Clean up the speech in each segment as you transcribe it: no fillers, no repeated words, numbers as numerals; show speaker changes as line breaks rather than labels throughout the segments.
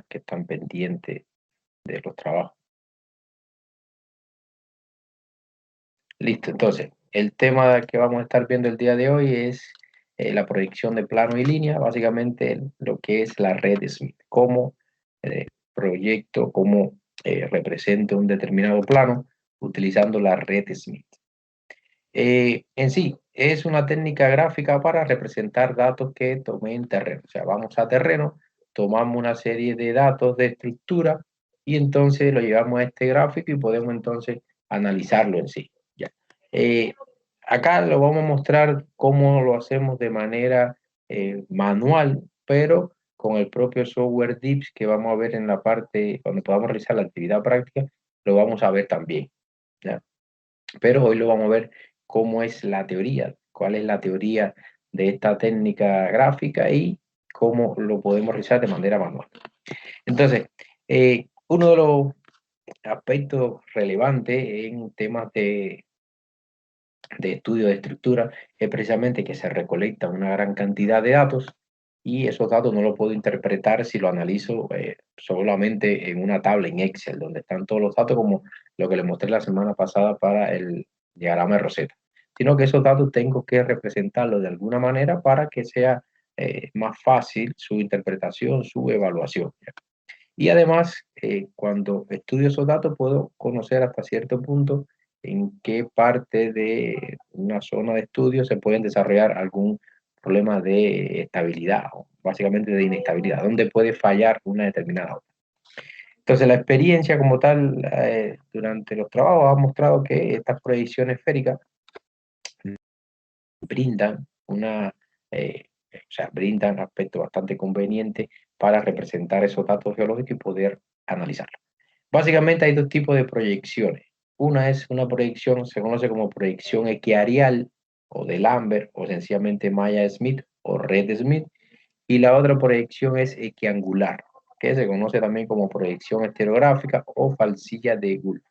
que están pendientes de los trabajos. Listo, entonces, el tema que vamos a estar viendo el día de hoy es la proyección de plano y línea, básicamente lo que es la red Smith, cómo proyecto, cómo represento un determinado plano utilizando la red Smith. En sí, es una técnica gráfica para representar datos que tomé en terreno. O sea, vamos a terreno, tomamos una serie de datos de estructura y entonces lo llevamos a este gráfico y podemos entonces analizarlo en sí. Ya. Eh, Acá lo vamos a mostrar cómo lo hacemos de manera manual, pero con el propio software DIPS que vamos a ver en la parte donde podamos realizar la actividad práctica, lo vamos a ver también. ¿Ya? Pero hoy lo vamos a ver cómo es la teoría, cuál es la teoría de esta técnica gráfica y cómo lo podemos realizar de manera manual. Entonces, uno de los aspectos relevantes en temas de estudio de estructura es precisamente que se recolecta una gran cantidad de datos y esos datos no los puedo interpretar si lo analizo solamente en una tabla en Excel, donde están todos los datos como lo que les mostré la semana pasada para el diagrama de Rosetta, sino que esos datos tengo que representarlos de alguna manera para que sea más fácil su interpretación, su evaluación. Y además, cuando estudio esos datos, puedo conocer hasta cierto punto en qué parte de una zona de estudio se pueden desarrollar algún problema de estabilidad, o básicamente de inestabilidad, donde puede fallar una determinada obra. Entonces, la experiencia como tal durante los trabajos ha mostrado que estas proyecciones esféricas brindan o sea, brindan aspectos bastante convenientes para representar esos datos geológicos y poder analizarlos. Básicamente hay dos tipos de proyecciones. Una es una proyección, se conoce como proyección equiareal o de Lambert o sencillamente Maya-Smith o Red Smith. Y la otra proyección es equiangular, que se conoce también como proyección estereográfica o falsilla de Gould.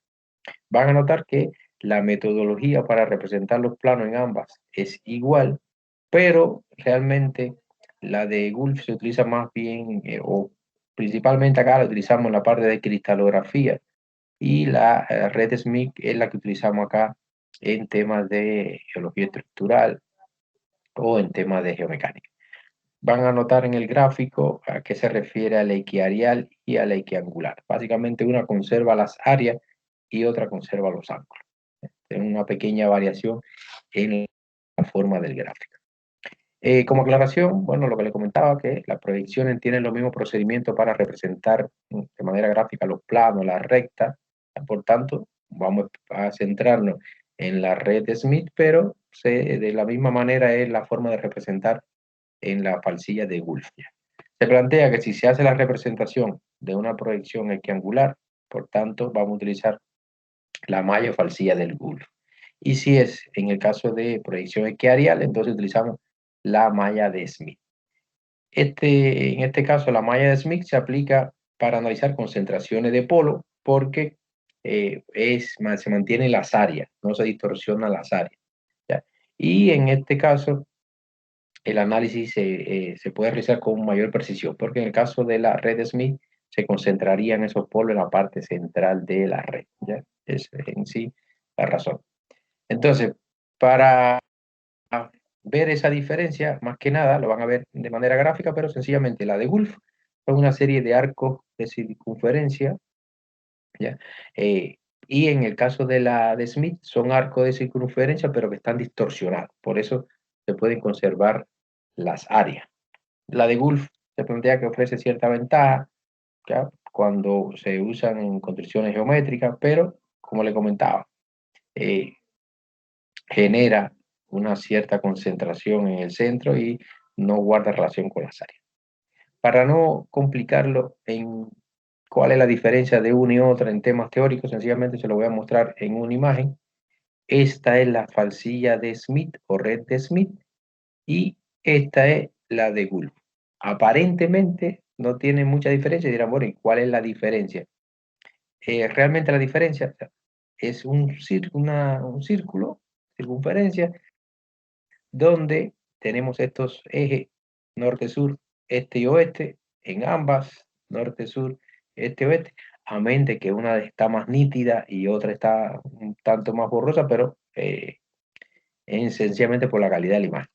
Van a notar que la metodología para representar los planos en ambas es igual, pero realmente la de Gould se utiliza más bien, o principalmente acá la utilizamos en la parte de cristalografía, y la red Smith es la que utilizamos acá en temas de geología estructural o en temas de geomecánica. Van a notar en el gráfico a qué se refiere a la equiareal y a la equiangular. Básicamente una conserva las áreas y otra conserva los ángulos. Tiene una pequeña variación en la forma del gráfico. Como aclaración, bueno, lo que le comentaba, que las proyecciones tienen los mismos procedimientos para representar de manera gráfica los planos, las rectas. Por tanto, vamos a centrarnos en la red de Smith, pero de la misma manera es la forma de representar en la falsilla de Wolf. Se plantea que si se hace la representación de una proyección equiangular, por tanto, vamos a utilizar la malla o falsilla del Wolf. Y si es en el caso de proyección equiareal, entonces utilizamos la malla de Smith. En este caso, la malla de Smith se aplica para analizar concentraciones de polo porque se mantienen las áreas, no se distorsionan las áreas. ¿Ya? Y en este caso, el análisis se puede realizar con mayor precisión, porque en el caso de la red Smith se concentrarían esos polos en la parte central de la red. ¿Ya? Es en sí la razón. Entonces, para ver esa diferencia, más que nada, lo van a ver de manera gráfica, pero sencillamente la de Wolf son una serie de arcos de circunferencia, ¿ya? Y en el caso de la de Smith, son arcos de circunferencia, pero que están distorsionados. Por eso se pueden conservar las áreas. La de Wolf se plantea que ofrece cierta ventaja, ¿ya? Cuando se usan en construcciones geométricas, pero, como le comentaba, eh, genera una cierta concentración en el centro y no guarda relación con las áreas. Para no complicarlo en cuál es la diferencia de una y otra en temas teóricos, sencillamente se lo voy a mostrar en una imagen. Esta es la falsilla de Smith o red de Smith y esta es la de Gould. Aparentemente no tiene mucha diferencia, dirán, bueno, ¿y cuál es la diferencia? Realmente la diferencia es un círculo, circunferencia, donde tenemos estos ejes norte-sur, este y oeste, en ambas norte, sur, este, oeste, a mente que una está más nítida y otra está un tanto más borrosa, pero esencialmente por la calidad de la imagen.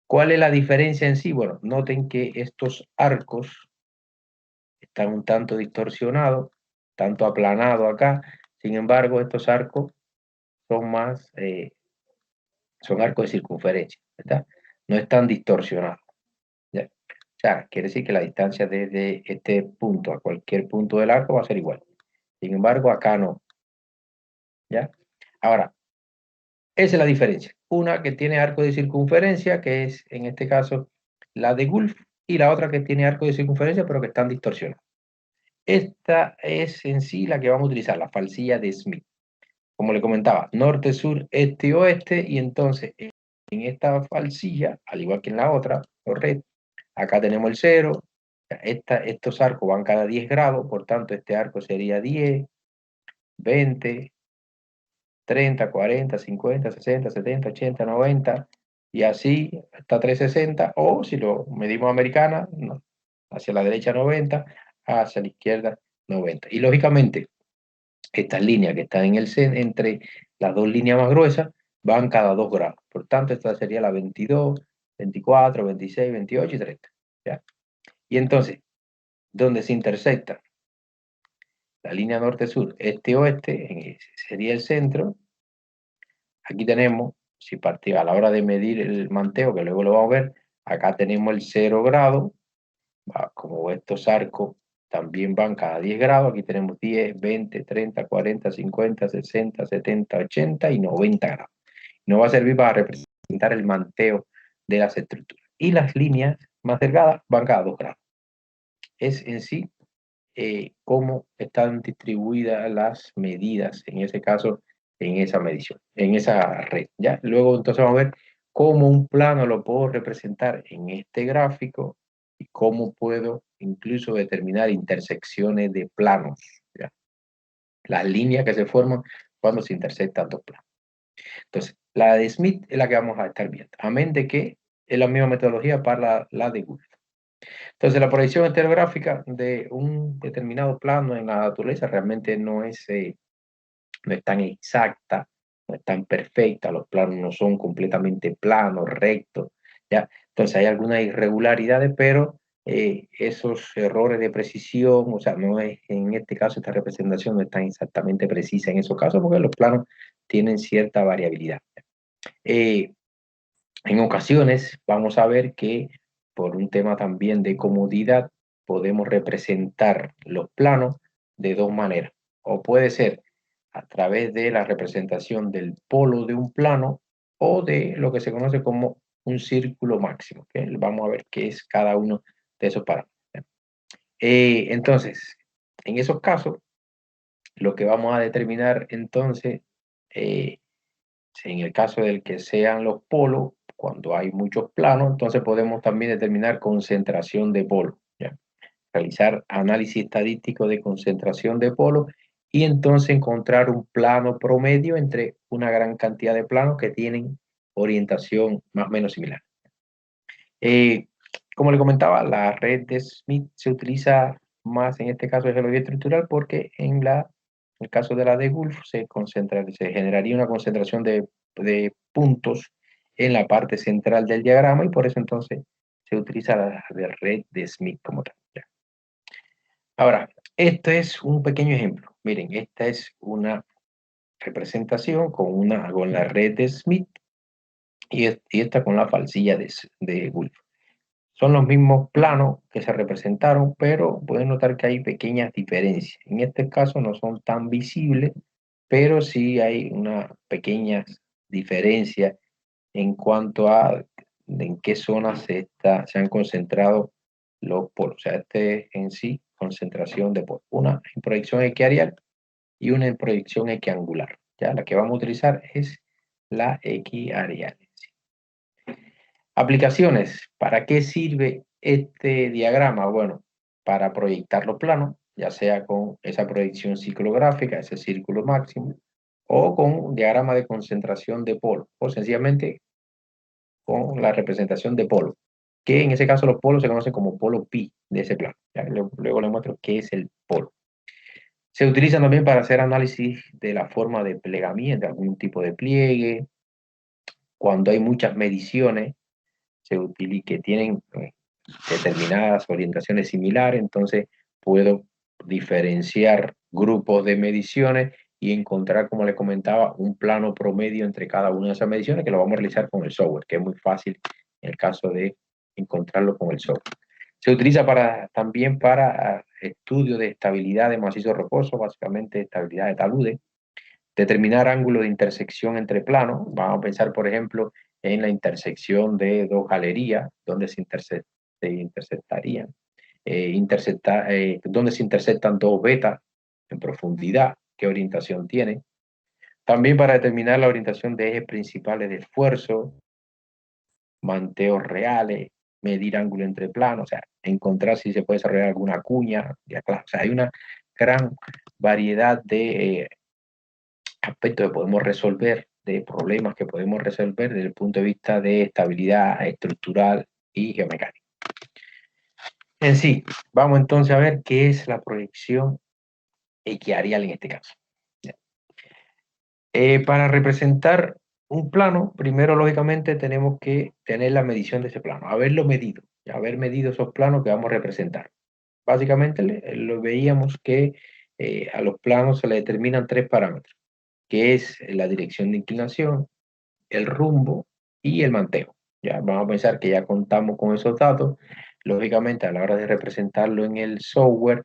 ¿Cuál es la diferencia en sí? Bueno, noten que estos arcos están un tanto distorsionados, tanto aplanados acá. Sin embargo, estos arcos son más, son arcos de circunferencia, ¿verdad? No están distorsionados. ¿Ya? O sea, quiere decir que la distancia desde este punto a cualquier punto del arco va a ser igual. Sin embargo, acá no. ¿Ya? Ahora, esa es la diferencia. Una que tiene arco de circunferencia, que es en este caso la de Gulf, y la otra que tiene arco de circunferencia, pero que están distorsionados. Esta es en sí la que vamos a utilizar, la falsilla de Smith. Como le comentaba, norte, sur, este y oeste, y entonces en esta falsilla, al igual que en la otra, o red, acá tenemos el 0, estos arcos van cada 10 grados, por tanto este arco sería 10, 20, 30, 40, 50, 60, 70, 80, 90, y así hasta 360, o si lo medimos americana, no, hacia la derecha 90, hacia la izquierda 90. Y lógicamente, estas líneas que están en el entre las dos líneas más gruesas van cada 2 grados. Por tanto, esta sería la 22, 24, 26, 28 y 30. ¿Ya? Y entonces, donde se intersecta la línea norte-sur, este-oeste, sería el centro. Aquí tenemos, si partía a la hora de medir el manteo, que luego lo vamos a ver, acá tenemos el 0 grado, como estos arcos también van cada 10 grados, aquí tenemos 10, 20, 30, 40, 50, 60, 70, 80 y 90 grados. Nos va a servir para representar el manteo de las estructuras. Y las líneas más delgadas van cada 2 grados. Es en sí cómo están distribuidas las medidas, en ese caso, en esa medición, en esa red. ¿Ya? Luego entonces vamos a ver cómo un plano lo puedo representar en este gráfico y cómo puedo incluso determinar intersecciones de planos, ¿ya? Las líneas que se forman cuando se intersectan dos planos. Entonces, la de Smith es la que vamos a estar viendo, amén de que es la misma metodología para la de Gould. Entonces, la proyección estereográfica de un determinado plano en la naturaleza realmente no es tan exacta, no es tan perfecta, los planos no son completamente planos, rectos, ¿ya? Entonces, hay algunas irregularidades, pero esos errores de precisión, o sea, no es, en este caso, esta representación no es tan exactamente precisa en esos casos, porque los planos tienen cierta variabilidad. Eh, en ocasiones vamos a ver que por un tema también de comodidad podemos representar los planos de dos maneras. O puede ser a través de la representación del polo de un plano o de lo que se conoce como un círculo máximo. ¿Okay? Vamos a ver qué es cada uno de esos parámetros. Entonces, en esos casos, lo que vamos a determinar entonces eh, en el caso del que sean los polos, cuando hay muchos planos, entonces podemos también determinar concentración de polos, ¿ya? Realizar análisis estadístico de concentración de polos y entonces encontrar un plano promedio entre una gran cantidad de planos que tienen orientación más o menos similar. Eh, como le comentaba, la red de Smith se utiliza más en este caso de geología estructural porque en el caso de la de Gulf se generaría una concentración de puntos en la parte central del diagrama y por eso entonces se utiliza la red de Smith como tal. Ahora, esto es un pequeño ejemplo. Miren, esta es una representación con la red de Smith y esta con la falsilla de Gulf. Son los mismos planos que se representaron, pero pueden notar que hay pequeñas diferencias. En este caso no son tan visibles, pero sí hay una pequeña diferencia en cuanto a en qué zonas se han concentrado los polos. O sea, este es en sí concentración de polos. Una en proyección equiareal y una en proyección equiangular. Ya, la que vamos a utilizar es la equiareal. Aplicaciones. ¿Para qué sirve este diagrama? Bueno, para proyectar los planos, ya sea con esa proyección ciclográfica, ese círculo máximo, o con un diagrama de concentración de polo, o sencillamente con la representación de polo, que en ese caso los polos se conocen como polo pi de ese plano. Ya, luego les muestro qué es el polo. Se utilizan también para hacer análisis de la forma de plegamiento, de algún tipo de pliegue. Cuando hay muchas mediciones que tienen determinadas orientaciones similares, entonces puedo diferenciar grupos de mediciones y encontrar, como les comentaba, un plano promedio entre cada una de esas mediciones que lo vamos a realizar con el software, que es muy fácil en el caso de encontrarlo con el software. Se utiliza también para estudio de estabilidad de macizo rocoso, básicamente estabilidad de taludes, determinar ángulo de intersección entre planos. Vamos a pensar, por ejemplo, en la intersección de dos galerías, donde se intersectarían, donde se intersectan dos vetas en profundidad, qué orientación tiene. También para determinar la orientación de ejes principales de esfuerzo, manteos reales, medir ángulo entre planos, o sea, encontrar si se puede desarrollar alguna cuña. O sea, hay una gran variedad de aspectos que podemos resolver, de problemas que podemos resolver desde el punto de vista de estabilidad estructural y geomecánica. En sí, vamos entonces a ver qué es la proyección equiareal en este caso. Para representar un plano, primero lógicamente tenemos que tener la medición de ese plano, haberlo medido, haber medido esos planos que vamos a representar. Básicamente lo veíamos que a los planos se le determinan tres parámetros, que es la dirección de inclinación, el rumbo y el manteo. Ya vamos a pensar que ya contamos con esos datos. Lógicamente, a la hora de representarlo en el software,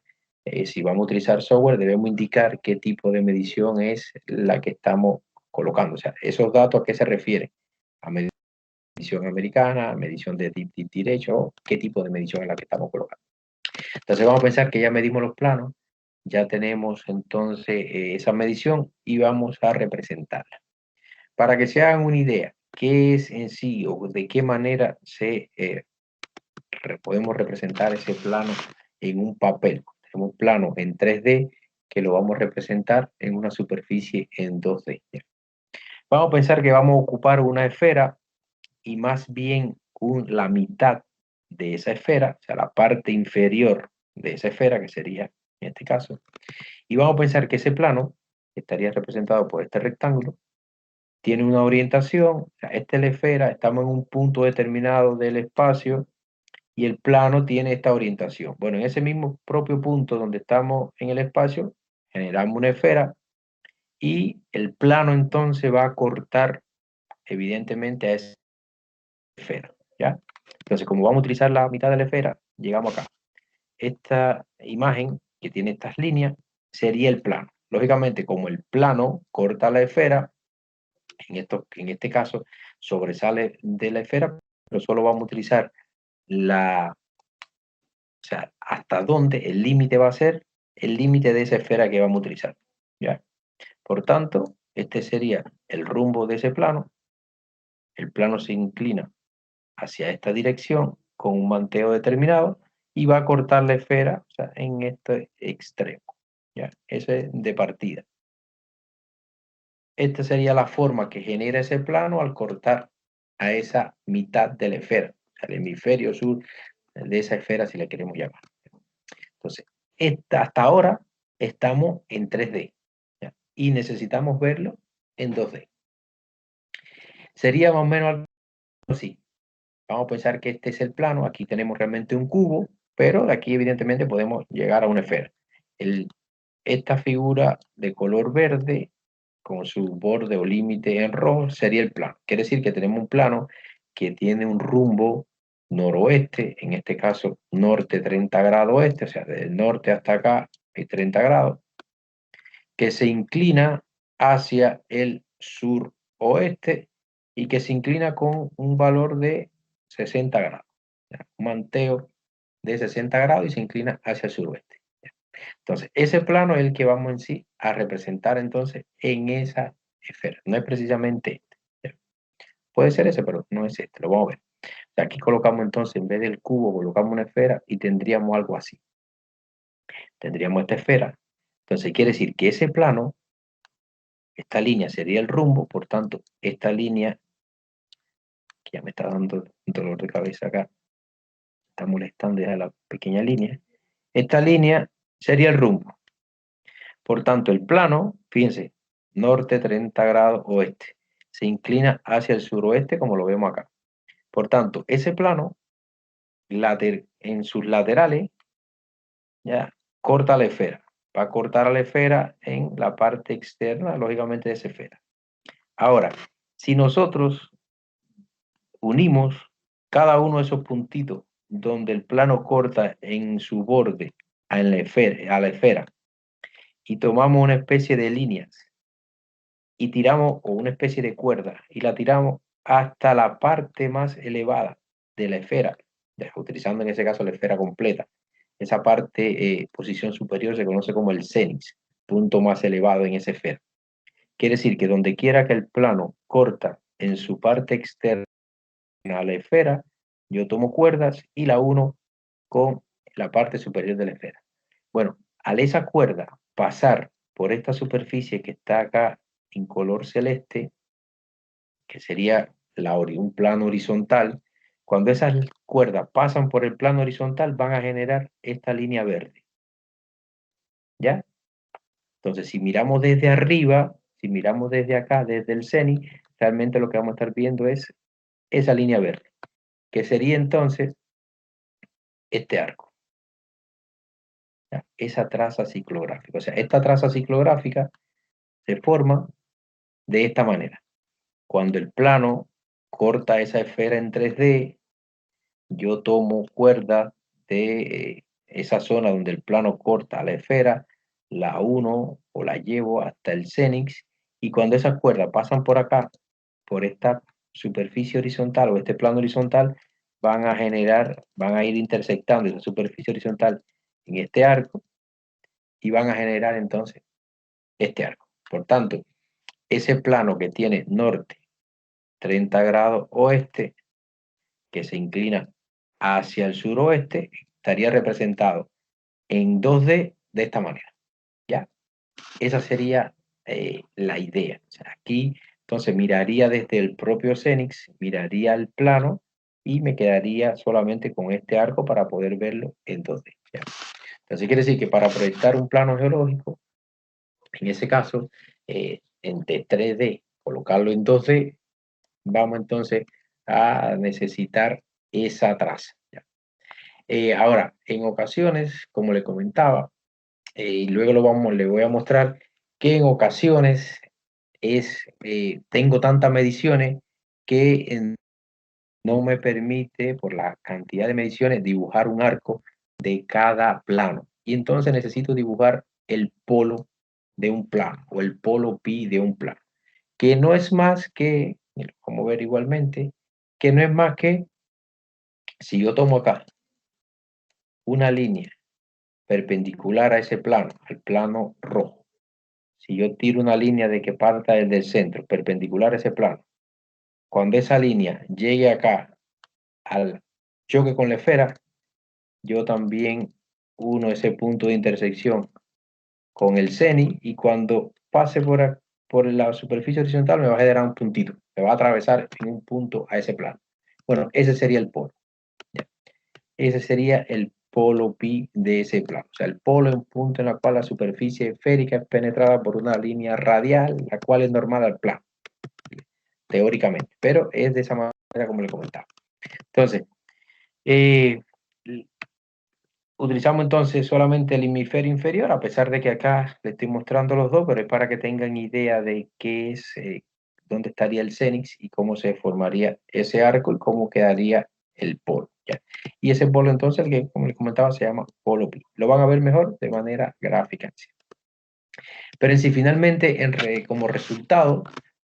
si vamos a utilizar software, debemos indicar qué tipo de medición es la que estamos colocando. O sea, esos datos a qué se refieren. A medición americana, a medición de derecho, qué tipo de medición es la que estamos colocando. Entonces vamos a pensar que ya medimos los planos, ya tenemos entonces esa medición y vamos a representarla. Para que se hagan una idea, qué es en sí o de qué manera podemos representar ese plano en un papel. Tenemos un plano en 3D que lo vamos a representar en una superficie en 2D. Vamos a pensar que vamos a ocupar una esfera y más bien la mitad de esa esfera, o sea, la parte inferior de esa esfera, que sería en este caso, y vamos a pensar que ese plano estaría representado por este rectángulo, tiene una orientación, o sea, esta es la esfera, estamos en un punto determinado del espacio y el plano tiene esta orientación. Bueno, en ese mismo propio punto donde estamos en el espacio, generamos una esfera y el plano entonces va a cortar evidentemente a esa esfera, ¿ya? Entonces, como vamos a utilizar la mitad de la esfera, llegamos acá. Esta imagen que tiene estas líneas sería el plano. Lógicamente, como el plano corta la esfera, en este caso sobresale de la esfera, pero solo vamos a utilizar o sea, hasta dónde el límite va a ser el límite de esa esfera que vamos a utilizar. ¿Ya? Por tanto, este sería el rumbo de ese plano. El plano se inclina hacia esta dirección con un manteo determinado y va a cortar la esfera, o sea, en este extremo. ¿Ya? Eso es de partida. Esta sería la forma que genera ese plano al cortar a esa mitad de la esfera, al hemisferio sur de esa esfera, si le queremos llamar. Entonces, hasta ahora estamos en 3D, ¿ya? Y necesitamos verlo en 2D. Sería más o menos algo así. Vamos a pensar que este es el plano, aquí tenemos realmente un cubo, pero de aquí evidentemente podemos llegar a una esfera. Esta figura de color verde con su borde o límite en rojo sería el plano. Quiere decir que tenemos un plano que tiene un rumbo noroeste, en este caso norte 30 grados oeste, o sea, del norte hasta acá es 30 grados, que se inclina hacia el suroeste y que se inclina con un valor de 60 grados. Un manteo de 60 grados y se inclina hacia el suroeste. Entonces, ese plano es el que vamos en sí a representar entonces en esa esfera. No es precisamente este. Puede ser ese, pero no es este. Lo vamos a ver. Aquí colocamos entonces, en vez del cubo, colocamos una esfera y tendríamos algo así. Tendríamos esta esfera. Entonces, quiere decir que ese plano, esta línea sería el rumbo, por tanto, esta línea, que ya me está dando un dolor de cabeza acá, está molestando ya la pequeña línea, Esta línea sería el rumbo. Por tanto, el plano, fíjense, norte 30 grados oeste, se inclina hacia el suroeste como lo vemos acá. Por tanto, ese plano en sus laterales ya corta la esfera. Va a cortar a la esfera en la parte externa, lógicamente, de esa esfera. Ahora, si nosotros unimos cada uno de esos puntitos donde el plano corta en su borde a la esfera y tomamos una especie de líneas y tiramos, o una especie de cuerda, y la tiramos hasta la parte más elevada de la esfera, utilizando en ese caso la esfera completa. Esa parte, posición superior, se conoce como el cénix, punto más elevado en esa esfera. Quiere decir que donde quiera que el plano corta en su parte externa a la esfera, yo tomo cuerdas y la uno con la parte superior de la esfera. Bueno, al esa cuerda pasar por esta superficie que está acá en color celeste, que sería un plano horizontal, cuando esas cuerdas pasan por el plano horizontal van a generar esta línea verde. ¿Ya? Entonces, si miramos desde arriba, si miramos desde acá, desde el cenit, realmente lo que vamos a estar viendo es esa línea verde, que sería entonces este arco. ¿Ya? Esa traza ciclográfica. O sea, esta traza ciclográfica se forma de esta manera. Cuando el plano corta esa esfera en 3D, yo tomo cuerda de esa zona donde el plano corta la esfera, la uno o la llevo hasta el cénix, y cuando esas cuerdas pasan por acá, por esta superficie horizontal o este plano horizontal, van a ir intersectando esa superficie horizontal en este arco y van a generar entonces este arco. Por tanto, ese plano que tiene norte 30 grados oeste, que se inclina hacia el suroeste, estaría representado en 2D de esta manera. ¿Ya? Esa sería la idea. O sea, aquí, entonces, miraría desde el propio cénix, miraría el plano y me quedaría solamente con este arco para poder verlo en 2D. ¿Ya? Entonces, quiere decir que para proyectar un plano geológico, en ese caso, de 3D, colocarlo en 2D, vamos entonces a necesitar esa traza. ¿Ya? Ahora, en ocasiones, como le comentaba, y luego le voy a mostrar que en ocasiones tengo tantas mediciones que no me permite, por la cantidad de mediciones, dibujar un arco de cada plano. Y entonces necesito dibujar el polo de un plano o el polo pi de un plano, que no es más que, como ver igualmente, que no es más que, si yo tomo acá una línea perpendicular a ese plano, al plano rojo, si yo tiro una línea de que parta desde el centro, perpendicular a ese plano, cuando esa línea llegue acá al choque con la esfera, yo también uno ese punto de intersección con el cenit y cuando pase por la superficie horizontal me va a generar un puntito, me va a atravesar en un punto a ese plano. Bueno, ese sería el polo. ¿Ya? Ese sería el polo pi de ese plano. O sea, el polo es un punto en el cual la superficie esférica es penetrada por una línea radial, la cual es normal al plano, teóricamente, pero es de esa manera como le comentaba. Entonces, eh, utilizamos entonces solamente el hemisferio inferior, a pesar de que acá le estoy mostrando los dos, pero es para que tengan idea de qué es, dónde estaría el cénix y cómo se formaría ese arco y cómo quedaría el polo. ¿Ya? Y ese polo entonces, el que como les comentaba, se llama polo pi. Lo van a ver mejor de manera gráfica. Pero en sí, finalmente, como resultado,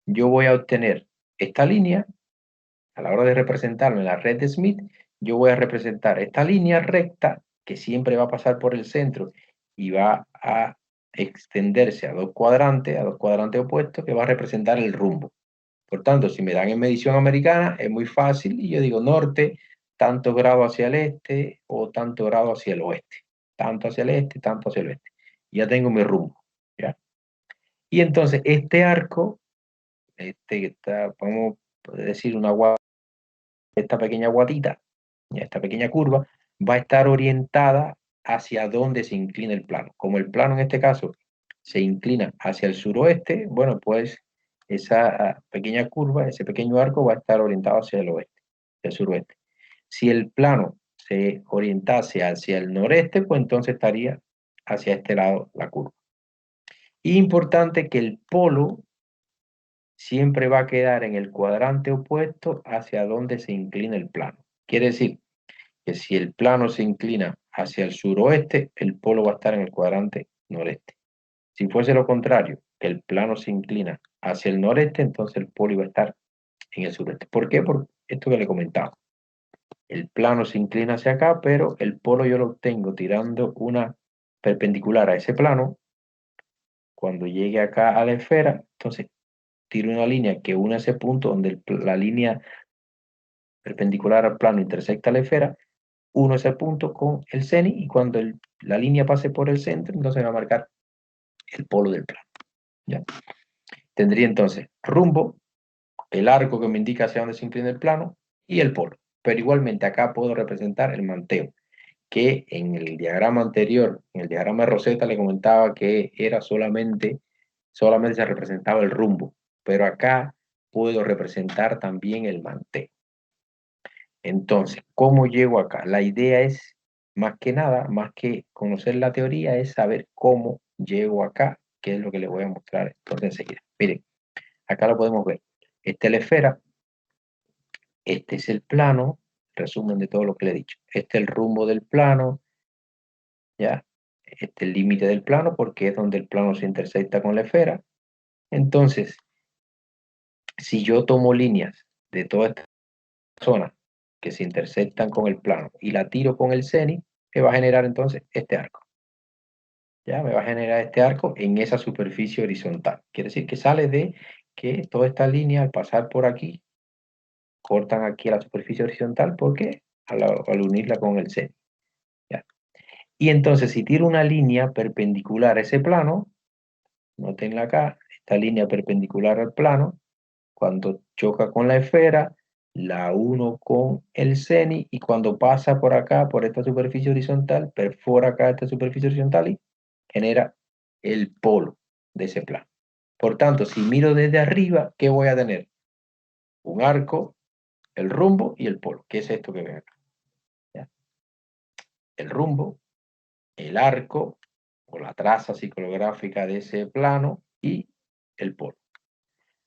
yo voy a obtener esta línea. A la hora de representarlo en la red de Smith, yo voy a representar esta línea recta que siempre va a pasar por el centro y va a extenderse a dos cuadrantes opuestos, que va a representar el rumbo. Por tanto, si me dan en medición americana, es muy fácil y yo digo norte, tanto grado hacia el este o tanto grado hacia el oeste. Tanto hacia el este, tanto hacia el oeste. Ya tengo mi rumbo. ¿Ya? Y entonces este arco, que está, vamos a decir, esta pequeña guatita, esta pequeña curva, va a estar orientada hacia dónde se inclina el plano. Como el plano en este caso se inclina hacia el suroeste, bueno, pues esa pequeña curva, ese pequeño arco va a estar orientado hacia el oeste, hacia el suroeste. Si el plano se orientase hacia el noreste, pues entonces estaría hacia este lado la curva. Y importante que el polo siempre va a quedar en el cuadrante opuesto hacia donde se inclina el plano. Quiere decir que si el plano se inclina hacia el suroeste, el polo va a estar en el cuadrante noreste. Si fuese lo contrario, que el plano se inclina hacia el noreste, entonces el polo iba a estar en el sureste. ¿Por qué? Por esto que le comentaba. El plano se inclina hacia acá, pero el polo yo lo tengo tirando una perpendicular a ese plano. Cuando llegue acá a la esfera, entonces tiro una línea que une ese punto donde la línea perpendicular al plano intersecta la esfera, uno ese punto con el cenit y cuando la línea pase por el centro, entonces va a marcar el polo del plano. ¿Ya? Tendría entonces rumbo, el arco que me indica hacia dónde se inclina el plano y el polo. Pero igualmente acá puedo representar el manteo, que en el diagrama anterior, en el diagrama de Rosetta, le comentaba que era solamente se representaba el rumbo, pero acá puedo representar también el manteo. Entonces, ¿cómo llego acá? La idea es, más que nada, más que conocer la teoría, es saber cómo llego acá, que es lo que les voy a mostrar entonces enseguida. Miren, acá lo podemos ver. Esta es la esfera, este es el plano, resumen de todo lo que le he dicho. Este es el rumbo del plano, ¿ya? Este es el límite del plano porque es donde el plano se intersecta con la esfera. Entonces, si yo tomo líneas de toda esta zona que se intersectan con el plano y la tiro con el cenit, me va a generar entonces este arco. Ya me va a generar este arco en esa superficie horizontal. Quiere decir que sale de que toda esta línea al pasar por aquí, cortan aquí a la superficie horizontal porque al unirla con el cenit. ¿Ya? Y entonces si tiro una línea perpendicular a ese plano, notenla acá, esta línea perpendicular al plano, cuando choca con la esfera, la uno con el cenit y cuando pasa por acá, por esta superficie horizontal, perfora acá esta superficie horizontal y genera el polo de ese plano. Por tanto, si miro desde arriba, ¿qué voy a tener? Un arco, el rumbo y el polo. ¿Qué es esto que ven acá? ¿Ya? El rumbo, el arco o la traza ciclográfica de ese plano y el polo.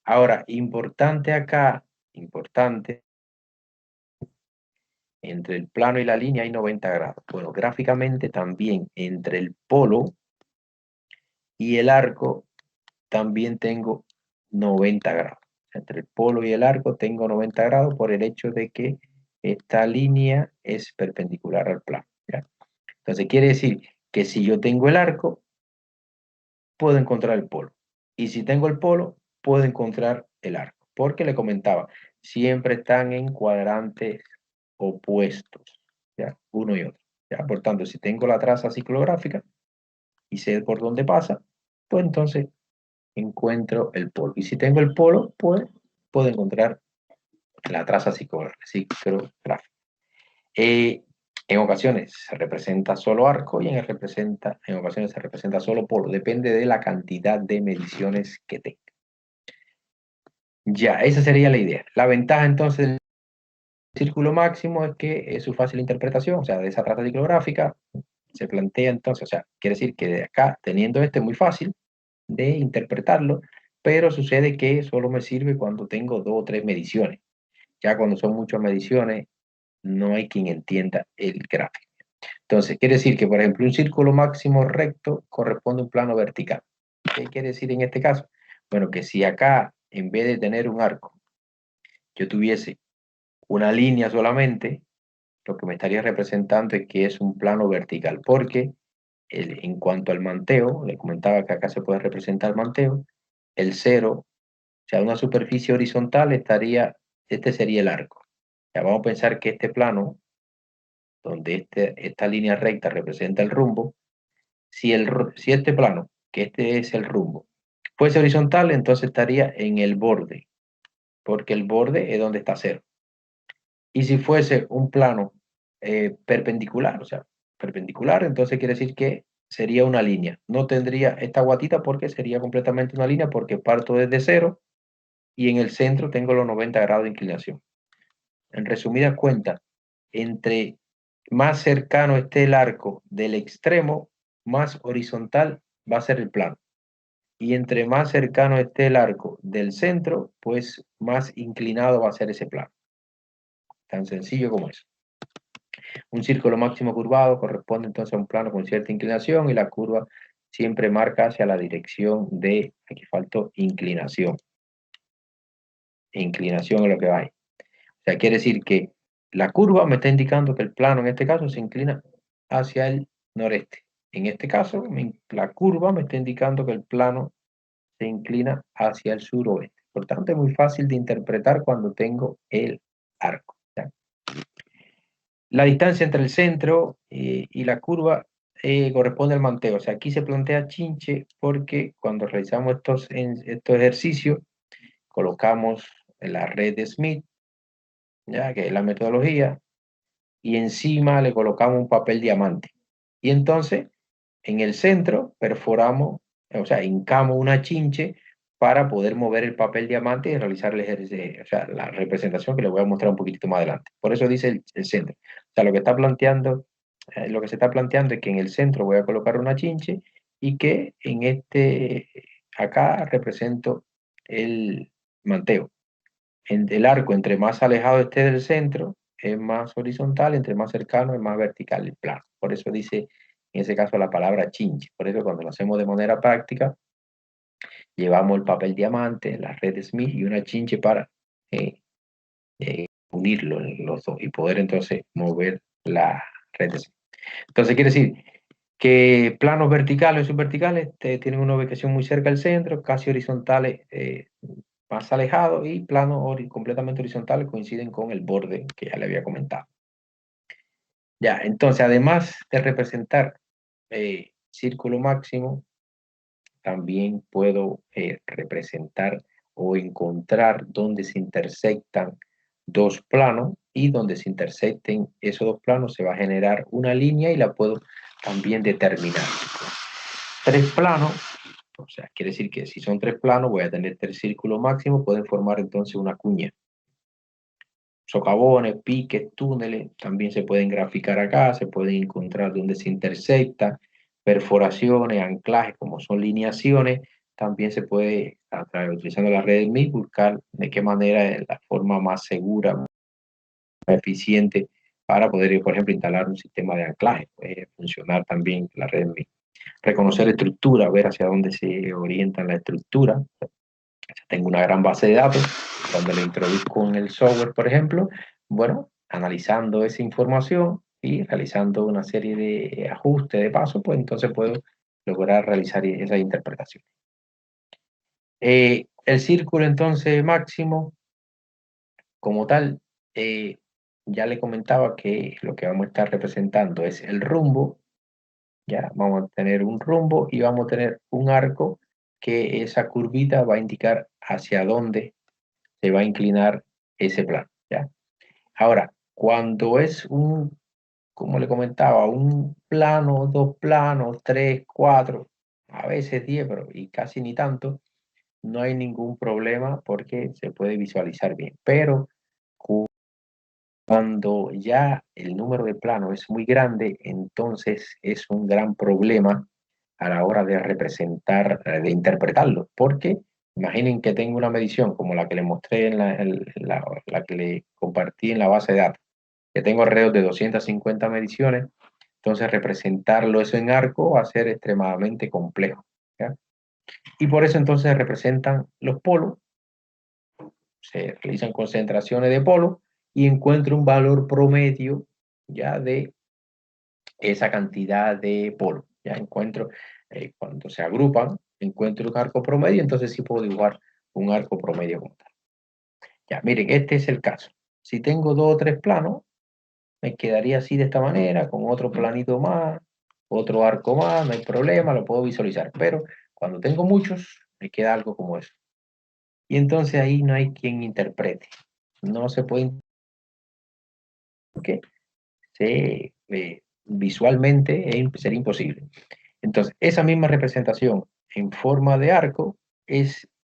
Ahora, importante acá, importante, entre el plano y la línea hay 90 grados. Bueno, gráficamente también entre el polo y el arco también tengo 90 grados. Entre el polo y el arco tengo 90 grados por el hecho de que esta línea es perpendicular al plano. ¿Ya? Entonces quiere decir que si yo tengo el arco, puedo encontrar el polo. Y si tengo el polo, puedo encontrar el arco. Porque le comentaba, siempre están en cuadrantes opuestos, ¿ya? Uno y otro. ¿Ya? Por tanto, si tengo la traza ciclográfica y sé por dónde pasa, pues entonces encuentro el polo. Y si tengo el polo, pues puedo encontrar la traza ciclográfica. En ocasiones se representa solo arco y en ocasiones se representa solo polo. Depende de la cantidad de mediciones que tenga. Ya, esa sería la idea. La ventaja entonces del círculo máximo es que es su fácil interpretación, o sea, de esa traza ciclográfica se plantea entonces, o sea, quiere decir que de acá, teniendo este muy fácil de interpretarlo, pero sucede que solo me sirve cuando tengo 2 o 3 mediciones. Ya cuando son muchas mediciones, no hay quien entienda el gráfico. Entonces, quiere decir que, por ejemplo, un círculo máximo recto corresponde a un plano vertical. ¿Qué quiere decir en este caso? Bueno, que si acá, en vez de tener un arco, yo tuviese una línea solamente, lo que me estaría representando es que es un plano vertical, porque en cuanto al manteo, le comentaba que acá se puede representar el manteo, el cero, o sea, una superficie horizontal estaría, este sería el arco. Ya vamos a pensar que este plano, donde esta línea recta representa el rumbo, si este plano, que este es el rumbo, fuese horizontal, entonces estaría en el borde, porque el borde es donde está cero. Y si fuese un plano perpendicular, o sea, perpendicular, entonces quiere decir que sería una línea. No tendría esta guatita porque sería completamente una línea porque parto desde cero y en el centro tengo los 90 grados de inclinación. En resumidas cuentas, entre más cercano esté el arco del extremo, más horizontal va a ser el plano. Y entre más cercano esté el arco del centro, pues más inclinado va a ser ese plano. Tan sencillo como eso. Un círculo máximo curvado corresponde entonces a un plano con cierta inclinación y la curva siempre marca hacia la dirección de, aquí faltó, inclinación. Inclinación es lo que va ahí. O sea, quiere decir que la curva me está indicando que el plano en este caso se inclina hacia el noreste. En este caso, la curva me está indicando que el plano se inclina hacia el suroeste. Por tanto, es muy fácil de interpretar cuando tengo el arco. ¿Ya? La distancia entre el centro y la curva corresponde al manteo. O sea, aquí se plantea chinche porque cuando realizamos estos ejercicios, colocamos la red de Smith, ya que es la metodología, y encima le colocamos un papel diamante. Y entonces, en el centro, perforamos, o sea, hincamos una chinche para poder mover el papel diamante y realizar el ejercicio, o sea, la representación que les voy a mostrar un poquitito más adelante. Por eso dice el centro. O sea, lo que está planteando, lo que se está planteando es que en el centro voy a colocar una chinche y que en acá represento el manteo. El arco, entre más alejado esté del centro, es más horizontal, entre más cercano es más vertical el plano. Por eso dice, en ese caso, la palabra chinche. Por eso cuando lo hacemos de manera práctica, llevamos el papel diamante, la red Smith y una chinche para unirlo los dos y poder entonces mover la red Smith. Entonces quiere decir que planos verticales y subverticales tienen una ubicación muy cerca del centro, casi horizontales más alejados y planos completamente horizontales coinciden con el borde que ya le había comentado. Ya, entonces además de representar círculo máximo, también puedo representar o encontrar donde se intersectan dos planos y donde se intersecten esos dos planos se va a generar una línea y la puedo también determinar. Tres planos, o sea, quiere decir que si son tres planos voy a tener tres círculos máximos, pueden formar entonces una cuña. Socavones, piques, túneles, también se pueden graficar acá, se pueden encontrar donde se intersecta, perforaciones, anclajes, como son lineaciones, también se puede, utilizando la red MIG, buscar de qué manera es la forma más segura, más eficiente para poder, por ejemplo, instalar un sistema de anclaje, puede funcionar también la red MIG. Reconocer estructura, ver hacia dónde se orienta la estructura. Tengo una gran base de datos, cuando le introduzco en el software, por ejemplo, bueno, analizando esa información y realizando una serie de ajustes de pasos, pues entonces puedo lograr realizar esa interpretación. El círculo entonces máximo, como tal, ya le comentaba que lo que vamos a estar representando es el rumbo, ya vamos a tener un rumbo y vamos a tener un arco que esa curvita va a indicar hacia dónde se va a inclinar ese plano, ¿ya? Ahora, cuando es como le comentaba, un plano, dos planos, tres, cuatro, a veces 10, pero y casi ni tanto, no hay ningún problema porque se puede visualizar bien. Pero cuando ya el número de planos es muy grande, entonces es un gran problema a la hora de representar, de interpretarlo, porque imaginen que tengo una medición como la que le mostré la que le compartí en la base de datos, que tengo alrededor de 250 mediciones, entonces representarlo eso en arco va a ser extremadamente complejo, ¿ya? Y por eso entonces se representan los polos, se realizan concentraciones de polos y encuentro un valor promedio ya de esa cantidad de polos. Ya encuentro, cuando se agrupan, encuentro un arco promedio, entonces sí puedo dibujar un arco promedio como tal. Ya, miren, este es el caso. Si tengo dos o tres planos, me quedaría así de esta manera, con otro planito más, otro arco más, no hay problema, lo puedo visualizar. Pero cuando tengo muchos, me queda algo como eso. Y entonces ahí no hay quien interprete. No se puede, porque se visualmente sería imposible. Entonces, esa misma representación en forma de arco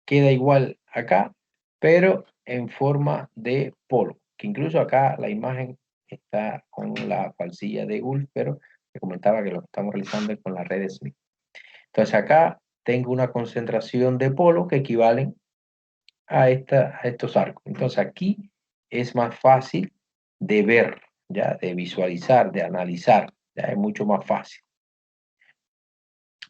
queda igual acá, pero en forma de polo, que incluso acá la imagen está con la falsilla de Gulf, pero te comentaba que lo estamos realizando con la red Smith. Entonces acá tengo una concentración de polo que equivalen a estos arcos. Entonces aquí es más fácil de ver, ya, de visualizar, de analizar, ya es mucho más fácil.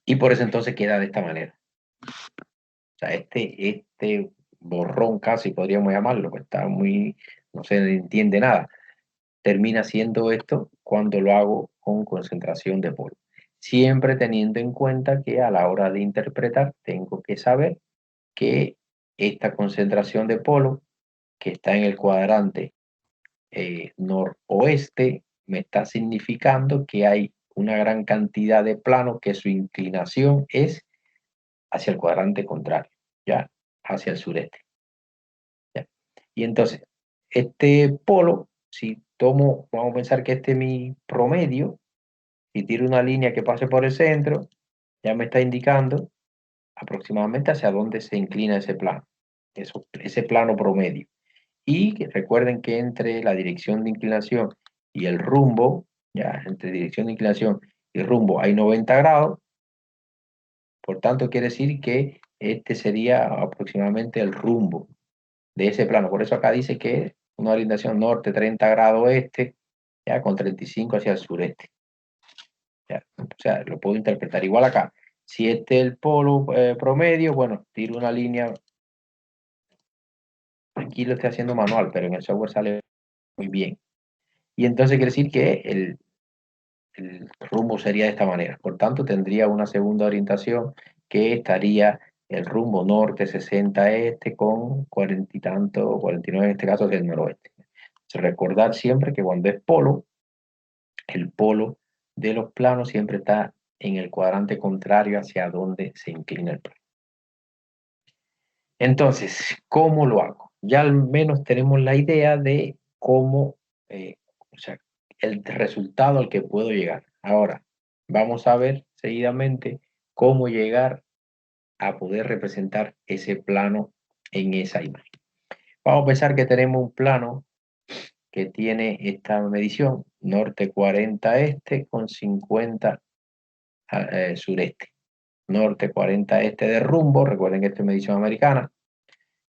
Y por eso entonces queda de esta manera. O sea, este borrón casi podríamos llamarlo, que está muy, no se entiende nada, termina siendo esto cuando lo hago con concentración de polvo. Siempre teniendo en cuenta que a la hora de interpretar tengo que saber que esta concentración de polvo que está en el cuadrante noroeste me está significando que hay una gran cantidad de planos que su inclinación es hacia el cuadrante contrario, ya, hacia el sureste. ¿Ya? Y entonces, este polo, si tomo, vamos a pensar que este es mi promedio, y tiro una línea que pase por el centro, ya me está indicando aproximadamente hacia dónde se inclina ese plano, ese plano promedio. Y recuerden que entre la dirección de inclinación y el rumbo, ya entre dirección de inclinación y rumbo hay 90 grados, por tanto quiere decir que este sería aproximadamente el rumbo de ese plano. Por eso acá dice que es una orientación norte 30 grados este, ya con 35 hacia el sureste. Ya, o sea, lo puedo interpretar igual acá. Si este es el polo promedio, bueno, tiro una línea. Aquí lo estoy haciendo manual, pero en el software sale muy bien. Y entonces quiere decir que el rumbo sería de esta manera. Por tanto, tendría una segunda orientación que estaría el rumbo norte 60 este con 40 y tanto, 49 en este caso hacia el noroeste. Recordar siempre que cuando es polo, el polo de los planos siempre está en el cuadrante contrario hacia donde se inclina el plano. Entonces, ¿cómo lo hago? Ya al menos tenemos la idea de cómo, o sea, el resultado al que puedo llegar. Ahora, vamos a ver seguidamente cómo llegar a poder representar ese plano en esa imagen. Vamos a pensar que tenemos un plano que tiene esta medición, norte 40 este con 50 sureste. Norte 40 este de rumbo, recuerden que esta es medición americana,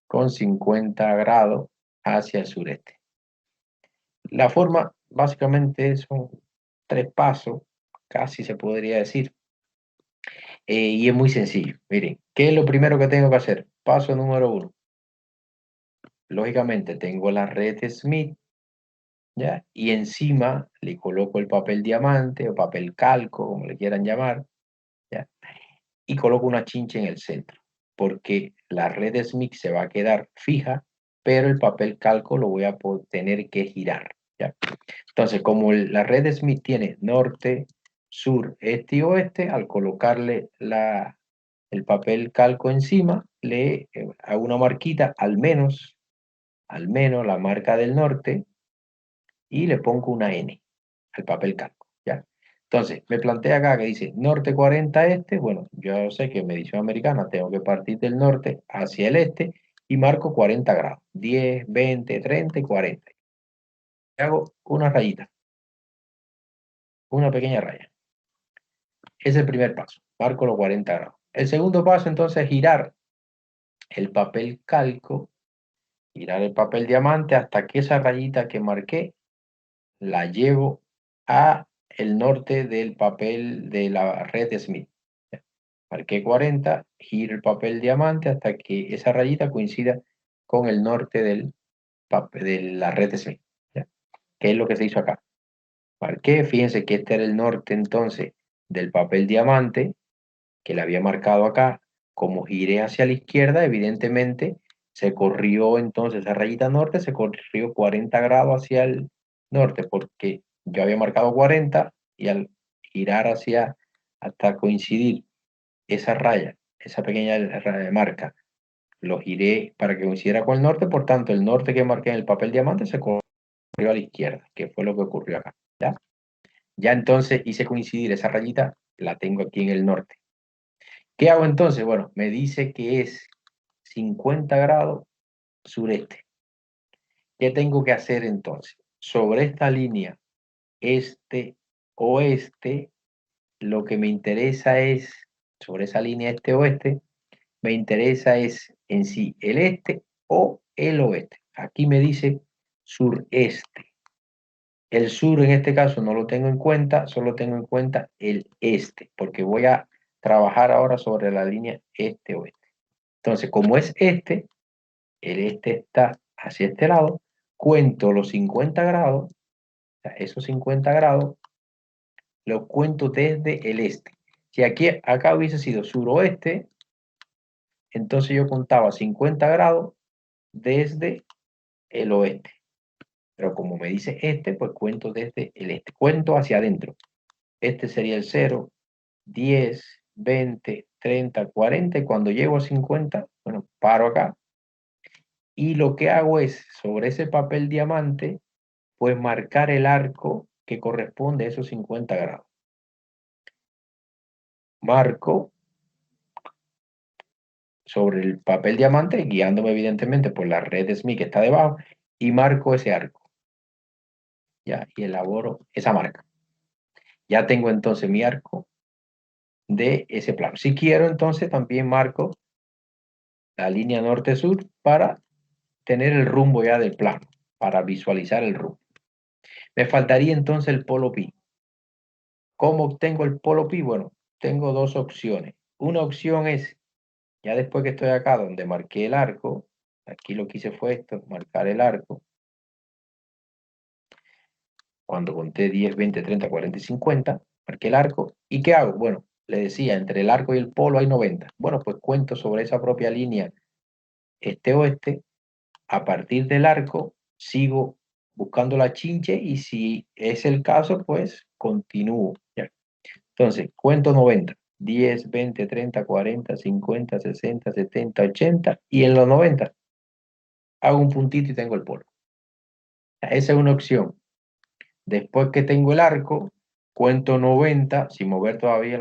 con 50 grados hacia el sureste. La forma básicamente son 3 pasos, casi se podría decir, y es muy sencillo. Miren, ¿qué es lo primero que tengo que hacer? Paso número 1. Lógicamente tengo la red Smith, ¿ya? Y encima le coloco el papel diamante o papel calco, como le quieran llamar, ¿ya? Y coloco una chincha en el centro, porque la red Smith se va a quedar fija, pero el papel calco lo voy a tener que girar, ¿ya? Entonces, como la red Smith tiene norte, sur, este y oeste, al colocarle el papel calco encima, le hago una marquita, al menos la marca del norte, y le pongo una N al papel calco, ¿ya? Entonces, me plantea acá que dice norte 40 este, bueno, yo sé que en medición americana tengo que partir del norte hacia el este y marco 40 grados, 10, 20, 30 y 40. Hago una rayita, una pequeña raya. Es el primer paso, marco los 40 grados. El segundo paso entonces es girar el papel calco, girar el papel diamante hasta que esa rayita que marqué la llevo a el norte del papel de la red Smith. Marqué 40, giro el papel diamante hasta que esa rayita coincida con el norte de la red Smith. ¿Ya? ¿Qué es lo que se hizo acá? Marqué, fíjense que este era el norte entonces del papel diamante, que le había marcado acá. Como giré hacia la izquierda, evidentemente se corrió entonces esa rayita norte, se corrió 40 grados hacia el norte, porque yo había marcado 40 y al girar hasta coincidir esa raya, esa pequeña marca, lo giré para que coincidiera con el norte, por tanto el norte que marqué en el papel diamante se corrió a la izquierda, que fue lo que ocurrió acá, ¿ya? Ya entonces hice coincidir esa rayita, la tengo aquí en el norte. ¿Qué hago entonces? Bueno, me dice que es 50 grados sureste. ¿Qué tengo que hacer entonces? Sobre esta línea este-oeste, lo que me interesa es, sobre esa línea este-oeste, me interesa es en sí el este o el oeste. Aquí me dice sureste. El sur en este caso no lo tengo en cuenta, solo tengo en cuenta el este, porque voy a trabajar ahora sobre la línea este-oeste. Entonces, como es este, el este está hacia este lado, cuento los 50 grados, o sea, esos 50 grados los cuento desde el este. Si aquí, acá hubiese sido suroeste, entonces yo contaba 50 grados desde el oeste. Pero como me dice este, pues cuento desde el este. Cuento hacia adentro. Este sería el 0, 10, 20, 30, 40. Y cuando llego a 50, bueno, paro acá. Y lo que hago es, sobre ese papel diamante, pues marcar el arco que corresponde a esos 50 grados. Marco sobre el papel diamante, guiándome evidentemente por la red Smith que está debajo, y marco ese arco. Ya, y elaboro esa marca. Ya tengo entonces mi arco de ese plano. Si quiero, entonces también marco la línea norte-sur para tener el rumbo ya del plano, para visualizar el rumbo. Me faltaría entonces el polo pi. ¿Cómo obtengo el polo pi? Bueno, tengo dos opciones. Una opción es, ya después que estoy acá donde marqué el arco, aquí lo que hice fue esto, marcar el arco. Cuando conté 10, 20, 30, 40 y 50, marqué el arco. ¿Y qué hago? Bueno, le decía, entre el arco y el polo hay 90. Bueno, pues cuento sobre esa propia línea este-oeste. A partir del arco, sigo buscando la chinche y si es el caso, pues continúo. ¿Ya? Entonces, cuento 90. 10, 20, 30, 40, 50, 60, 70, 80 y en los 90 hago un puntito y tengo el polo. Esa es una opción. Después que tengo el arco, cuento 90, sin mover todavía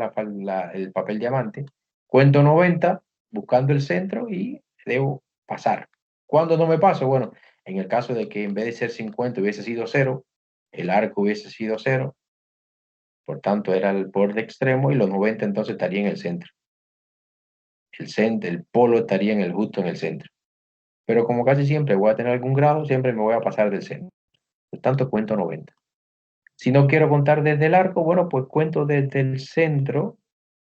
el papel diamante, cuento 90 buscando el centro y debo pasar. ¿Cuándo no me paso? Bueno, en el caso de que en vez de ser 50 hubiese sido 0, el arco hubiese sido 0, por tanto era el borde extremo y los 90 entonces estaría en el centro. El polo estaría justo en el centro. Pero como casi siempre voy a tener algún grado, siempre me voy a pasar del centro. Por tanto, cuento 90. Si no quiero contar desde el arco, bueno, pues cuento desde el centro.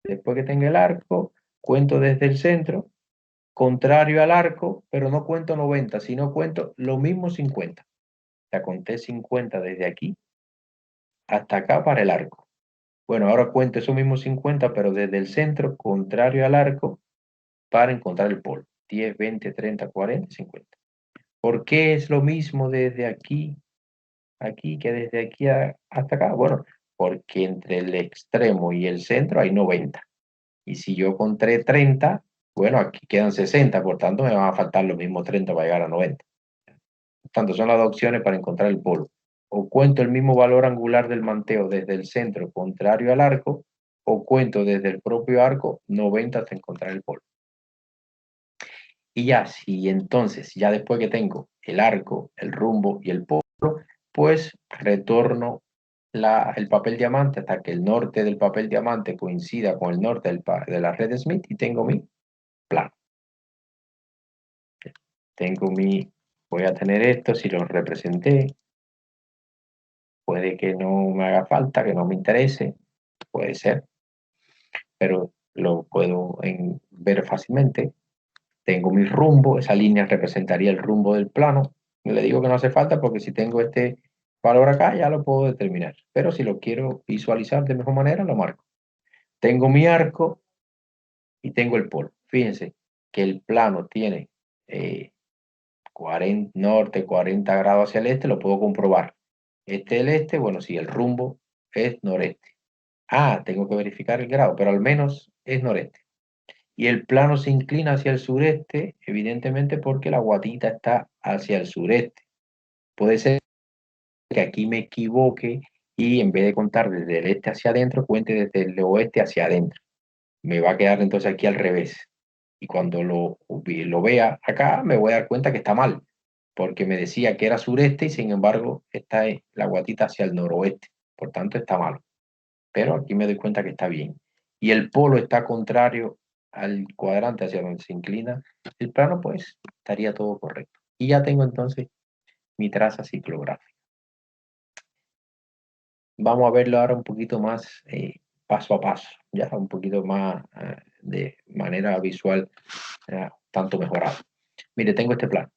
Después que tenga el arco, cuento desde el centro, contrario al arco, pero no cuento 90, sino cuento lo mismo 50. O sea, conté 50 desde aquí hasta acá para el arco. Bueno, ahora cuento esos mismos 50, pero desde el centro, contrario al arco, para encontrar el polo. 10, 20, 30, 40, 50. ¿Por qué es lo mismo desde aquí que desde aquí hasta acá? Bueno, porque entre el extremo y el centro hay 90. Y si yo conté 30, bueno, aquí quedan 60, por tanto me van a faltar los mismos 30 para llegar a 90. Por tanto, son las dos opciones para encontrar el polo. O cuento el mismo valor angular del manteo desde el centro contrario al arco, o cuento desde el propio arco 90 hasta encontrar el polo. Y ya, si entonces, ya después que tengo el arco, el rumbo y el polo, pues retorno el papel diamante hasta que el norte del papel diamante coincida con el norte de la red Smith y tengo mi plano. Voy a tener esto, si lo representé, puede que no me haga falta, que no me interese, puede ser, pero lo puedo ver fácilmente. Tengo mi rumbo, esa línea representaría el rumbo del plano. Le digo que no hace falta porque si tengo este valor acá ya lo puedo determinar, pero si lo quiero visualizar de mejor manera, lo marco. Tengo mi arco y tengo el polo. Fíjense que el plano tiene 40 norte, 40 grados hacia el este, lo puedo comprobar. Este es el este, bueno, si el rumbo es noreste. Ah, tengo que verificar el grado, pero al menos es noreste. Y el plano se inclina hacia el sureste, evidentemente porque la guatita está hacia el sureste. Puede ser que aquí me equivoque y en vez de contar desde el este hacia adentro, cuente desde el oeste hacia adentro. Me va a quedar entonces aquí al revés. Y cuando lo vea acá, me voy a dar cuenta que está mal, porque me decía que era sureste y sin embargo está la guatita hacia el noroeste. Por tanto, está mal. Pero aquí me doy cuenta que está bien. Y el polo está contrario al cuadrante hacia donde se inclina el plano, pues estaría todo correcto. Y ya tengo entonces mi traza ciclográfica. Vamos a verlo ahora un poquito más paso a paso, ya un poquito más de manera visual, tanto mejorado. Mire, tengo este plano.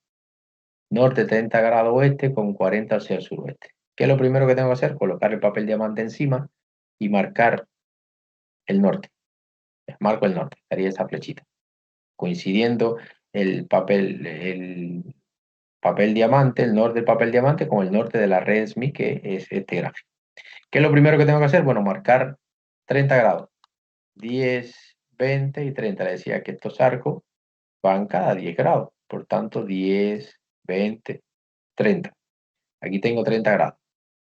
Norte 30 grados oeste con 40 hacia el suroeste. ¿Qué es lo primero que tengo que hacer? Colocar el papel diamante encima y marcar el norte. Marco el norte, haría esa flechita. Coincidiendo el papel diamante, el norte del papel diamante con el norte de la red Smith, que es este gráfico. ¿Qué es lo primero que tengo que hacer? Bueno, marcar 30 grados. 10, 20 y 30. Le decía que estos arcos van cada 10 grados. Por tanto, 10, 20, 30. Aquí tengo 30 grados.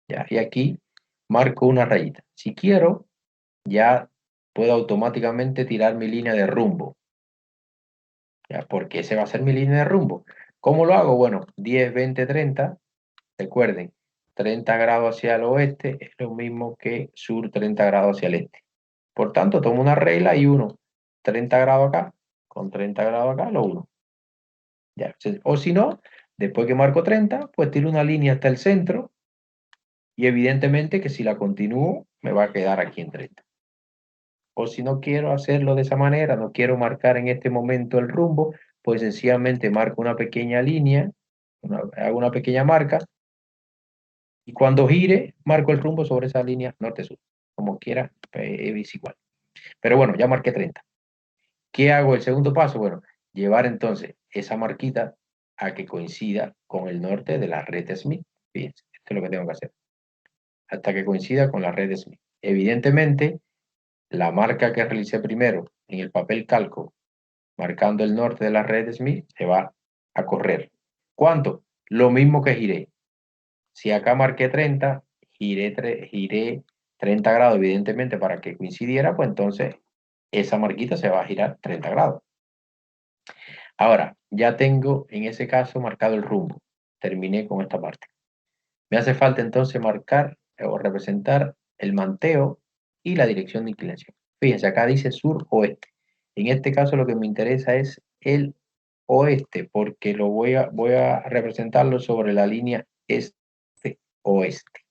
¿Ya? Y aquí marco una rayita. Si quiero, ya puedo automáticamente tirar mi línea de rumbo. ¿Ya? Porque ese va a ser mi línea de rumbo. ¿Cómo lo hago? Bueno, 10, 20, 30. Recuerden, 30 grados hacia el oeste es lo mismo que sur 30 grados hacia el este. Por tanto, tomo una regla y uno 30 grados acá, con 30 grados acá, lo uno. ¿Ya? O si no, después que marco 30, pues tiro una línea hasta el centro y evidentemente que si la continúo, me va a quedar aquí en 30. O si no quiero hacerlo de esa manera, no quiero marcar en este momento el rumbo, pues sencillamente marco una pequeña línea, hago una pequeña marca y cuando gire, marco el rumbo sobre esa línea norte-sur. Como quiera, es igual. Pero bueno, ya marqué 30. ¿Qué hago el segundo paso? Bueno, llevar entonces esa marquita a que coincida con el norte de la red Smith. Fíjense, esto es lo que tengo que hacer. Hasta que coincida con la red Smith. Evidentemente, la marca que realicé primero en el papel calco, marcando el norte de la red Smith, se va a correr. ¿Cuánto? Lo mismo que giré. Si acá marqué 30, giré 30 grados, evidentemente, para que coincidiera, pues entonces esa marquita se va a girar 30 grados. Ahora, ya tengo en ese caso marcado el rumbo. Terminé con esta parte. Me hace falta entonces marcar o representar el manteo y la dirección de inclinación. Fíjense, acá dice sur-oeste. En este caso lo que me interesa es el oeste, porque voy a representarlo sobre la línea este-oeste.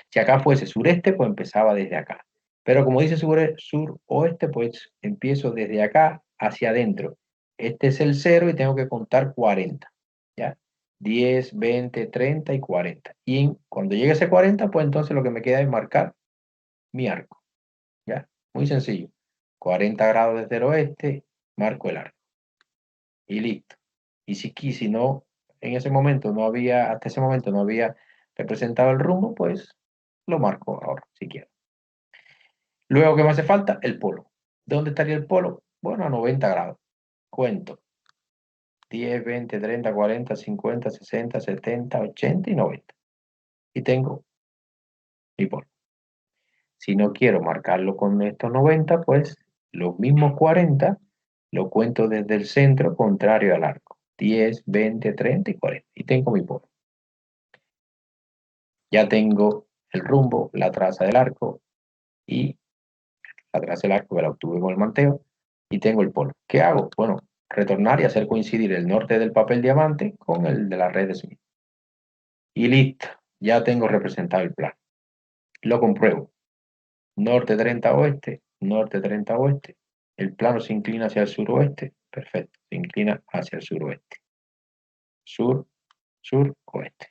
Si acá fuese sureste, pues empezaba desde acá. Pero como dice sur-oeste, pues empiezo desde acá hacia adentro. Este es el 0 y tengo que contar 40. ¿Ya? 10, 20, 30 y 40. Y cuando llegue a ese 40, pues entonces lo que me queda es marcar mi arco. ¿Ya? Muy sencillo. 40 grados desde el oeste, marco el arco. Y listo. Y si no, en ese momento no había, hasta ese momento no había representado el rumbo, pues lo marco ahora, si quiero. Luego, ¿qué me hace falta? El polo. ¿Dónde estaría el polo? Bueno, a 90 grados. Cuento. 10, 20, 30, 40, 50, 60, 70, 80 y 90. Y tengo mi polo. Si no quiero marcarlo con estos 90, pues los mismos 40 lo cuento desde el centro contrario al arco. 10, 20, 30 y 40. Y tengo mi polo. Ya tengo el rumbo, la traza del arco y la traza del arco que la obtuve con el manteo y tengo el polo. ¿Qué hago? Bueno, retornar y hacer coincidir el norte del papel diamante con el de la red Smith. Y listo, ya tengo representado el plano. Lo compruebo. Norte 30 oeste, norte 30 oeste. El plano se inclina hacia el suroeste. Perfecto, se inclina hacia el suroeste. Sur, sur, oeste.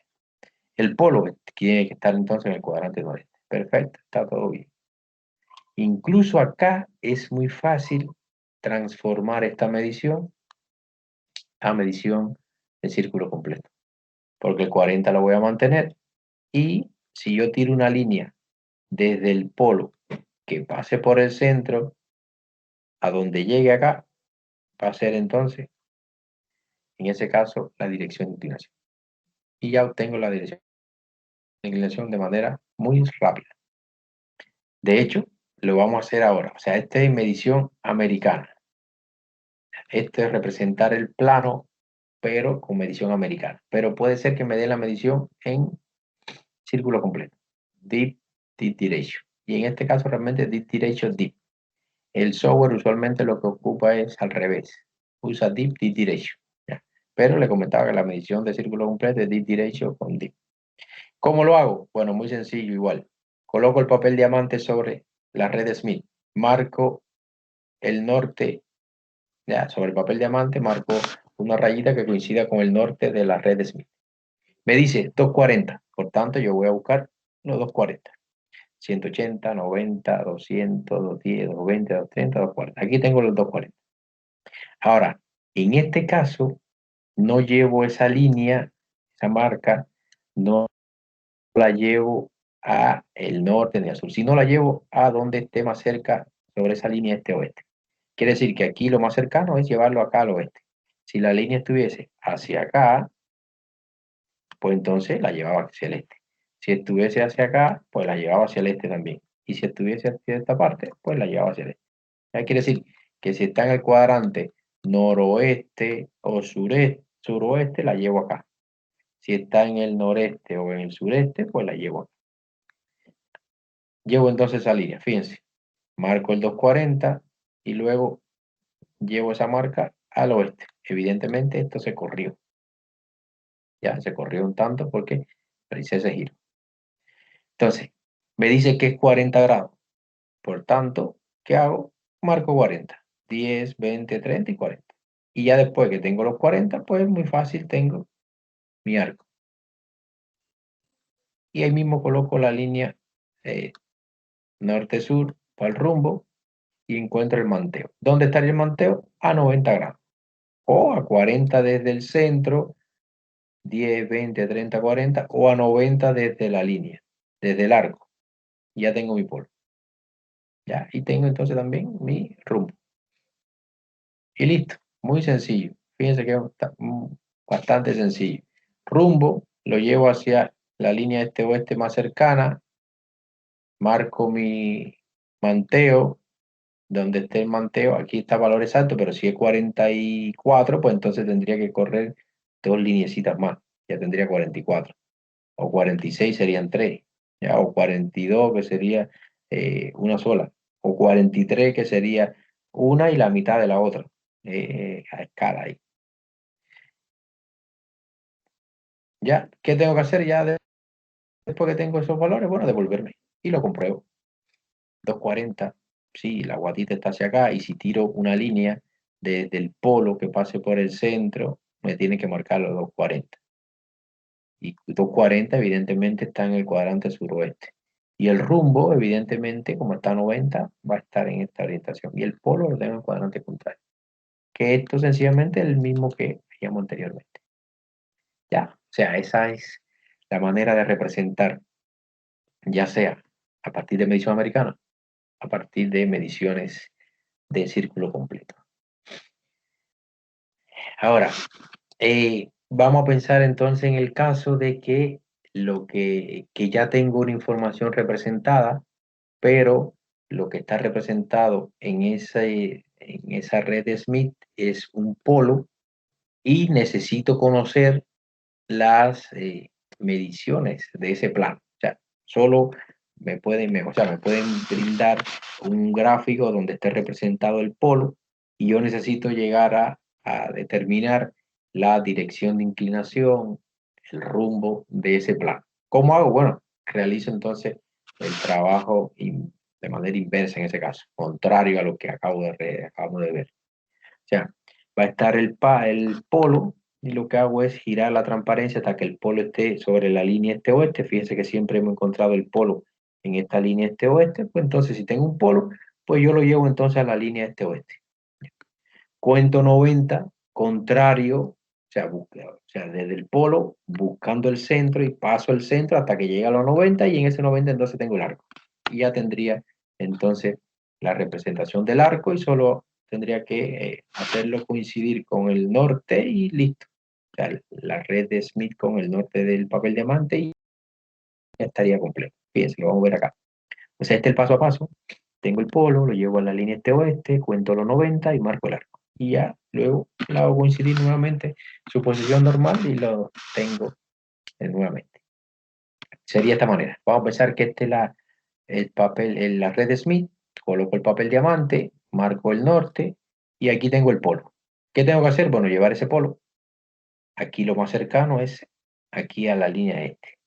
El polo tiene que estar entonces en el cuadrante noreste. Perfecto, está todo bien. Incluso acá es muy fácil transformar esta medición a medición de círculo completo. Porque el 40 lo voy a mantener. Y si yo tiro una línea desde el polo que pase por el centro a donde llegue acá, va a ser entonces, en ese caso, la dirección de inclinación. Y ya obtengo la dirección de inclinación de manera muy rápida. De hecho, lo vamos a hacer ahora. O sea, esta es medición americana. Este es representar el plano, pero con medición americana. Pero puede ser que me dé la medición en círculo completo. Deep, deep direction. Y en este caso realmente deep direction, deep. El software usualmente lo que ocupa es al revés. Usa deep, deep direction. ¿Ya? Pero le comentaba que la medición de círculo completo es deep direction con deep. ¿Cómo lo hago? Bueno, muy sencillo igual. Coloco el papel diamante sobre la red Smith. Marco el norte, ya, sobre el papel diamante marco una rayita que coincida con el norte de la red Smith. Me dice 240, por tanto yo voy a buscar los 240. 180, 90, 200, 210, 220, 230, 240. Aquí tengo los 240. Ahora, en este caso, no llevo esa línea, esa marca, no la llevo a el norte ni al sur, sino la llevo a donde esté más cerca sobre esa línea este-oeste. Quiere decir que aquí lo más cercano es llevarlo acá al oeste. Si la línea estuviese hacia acá, pues entonces la llevaba hacia el este. Si estuviese hacia acá, pues la llevaba hacia el este también. Y si estuviese hacia esta parte, pues la llevaba hacia el este. Ya quiere decir que si está en el cuadrante noroeste o sureste, suroeste, la llevo acá. Si está en el noreste o en el sureste, pues la llevo acá. Llevo entonces esa línea, fíjense. Marco el 240 y luego llevo esa marca al oeste. Evidentemente esto se corrió. Ya se corrió un tanto porque hice ese giro. Entonces, me dice que es 40 grados. Por tanto, ¿qué hago? Marco 40. 10, 20, 30 y 40. Y ya después que tengo los 40, pues muy fácil tengo mi arco. Y ahí mismo coloco la línea norte-sur para el rumbo y encuentro el manteo. ¿Dónde estaría el manteo? A 90 grados. O a 40 desde el centro, 10, 20, 30, 40, o a 90 desde la línea, desde el arco. Ya tengo mi polo. ¿Ya? Y tengo entonces también mi rumbo. Y listo, muy sencillo. Fíjense que es bastante sencillo. Rumbo, lo llevo hacia la línea este-oeste más cercana, marco mi manteo, donde esté el manteo, aquí está valor exacto, pero si es 44, pues entonces tendría que correr dos lineecitas más, ya tendría 44. O 46 serían tres, ¿ya? O 42 que sería una sola, o 43 que sería una y la mitad de la otra, a escala ahí. ¿Ya? ¿Qué tengo que hacer ya después que tengo esos valores? Bueno, devolverme y lo compruebo. 240, sí, la guatita está hacia acá y si tiro una línea desde el polo que pase por el centro, me tiene que marcar los 240. Y 240 evidentemente está en el cuadrante suroeste. Y el rumbo, evidentemente, como está a 90, va a estar en esta orientación. Y el polo lo tengo en el cuadrante contrario. Que esto sencillamente es el mismo que veíamos anteriormente. Ya, o sea, esa es la manera de representar, ya sea a partir de medición americana, a partir de mediciones de círculo completo. Ahora, vamos a pensar entonces en el caso de que que ya tengo una información representada, pero lo que está representado en esa red de Smith es un polo y necesito conocer las mediciones de ese plano. O sea, solo o sea, me pueden brindar un gráfico donde esté representado el polo y yo necesito llegar a determinar la dirección de inclinación, el rumbo de ese plano. ¿Cómo hago? Bueno, realizo entonces el trabajo de manera inversa en ese caso, contrario a lo que acabo de ver. O sea, va a estar el polo y lo que hago es girar la transparencia hasta que el polo esté sobre la línea este-oeste. Fíjense que siempre hemos encontrado el polo en esta línea este-oeste. Pues entonces, si tengo un polo, pues yo lo llevo entonces a la línea este-oeste. Cuento 90, contrario, o sea, desde el polo, buscando el centro y paso el centro hasta que llegue a los 90 y en ese 90 entonces tengo el arco. Y ya tendría entonces la representación del arco y solo tendría que hacerlo coincidir con el norte y listo. O sea, la red de Smith con el norte del papel diamante y ya estaría completo. Fíjense, lo vamos a ver acá. O sea, este es el paso a paso. Tengo el polo, lo llevo a la línea este-oeste, cuento los 90 y marco el arco. Y ya, luego la hago coincidir nuevamente su posición normal y lo tengo nuevamente. Sería de esta manera. Vamos a pensar que este es el papel, la red de Smith, coloco el papel diamante, marco el norte y aquí tengo el polo. ¿Qué tengo que hacer? Bueno, llevar ese polo. Aquí lo más cercano es aquí a la línea este.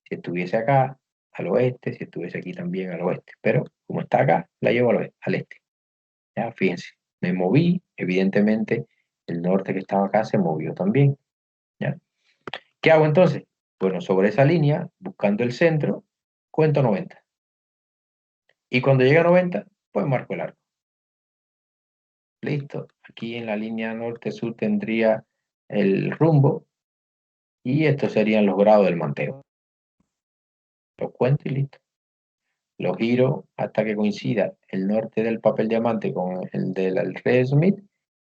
Si estuviese acá, al oeste, si estuviese aquí también al oeste. Pero como está acá, la llevo al este. Ya, fíjense, me moví, evidentemente el norte que estaba acá se movió también. ¿Ya? ¿Qué hago entonces? Bueno, sobre esa línea, buscando el centro, cuento 90. Y cuando llega a 90, pues marco el arco. Listo. Aquí en la línea norte-sur tendría el rumbo y estos serían los grados del manteo. Lo cuento y listo. Lo giro hasta que coincida el norte del papel diamante con el del Red Smith,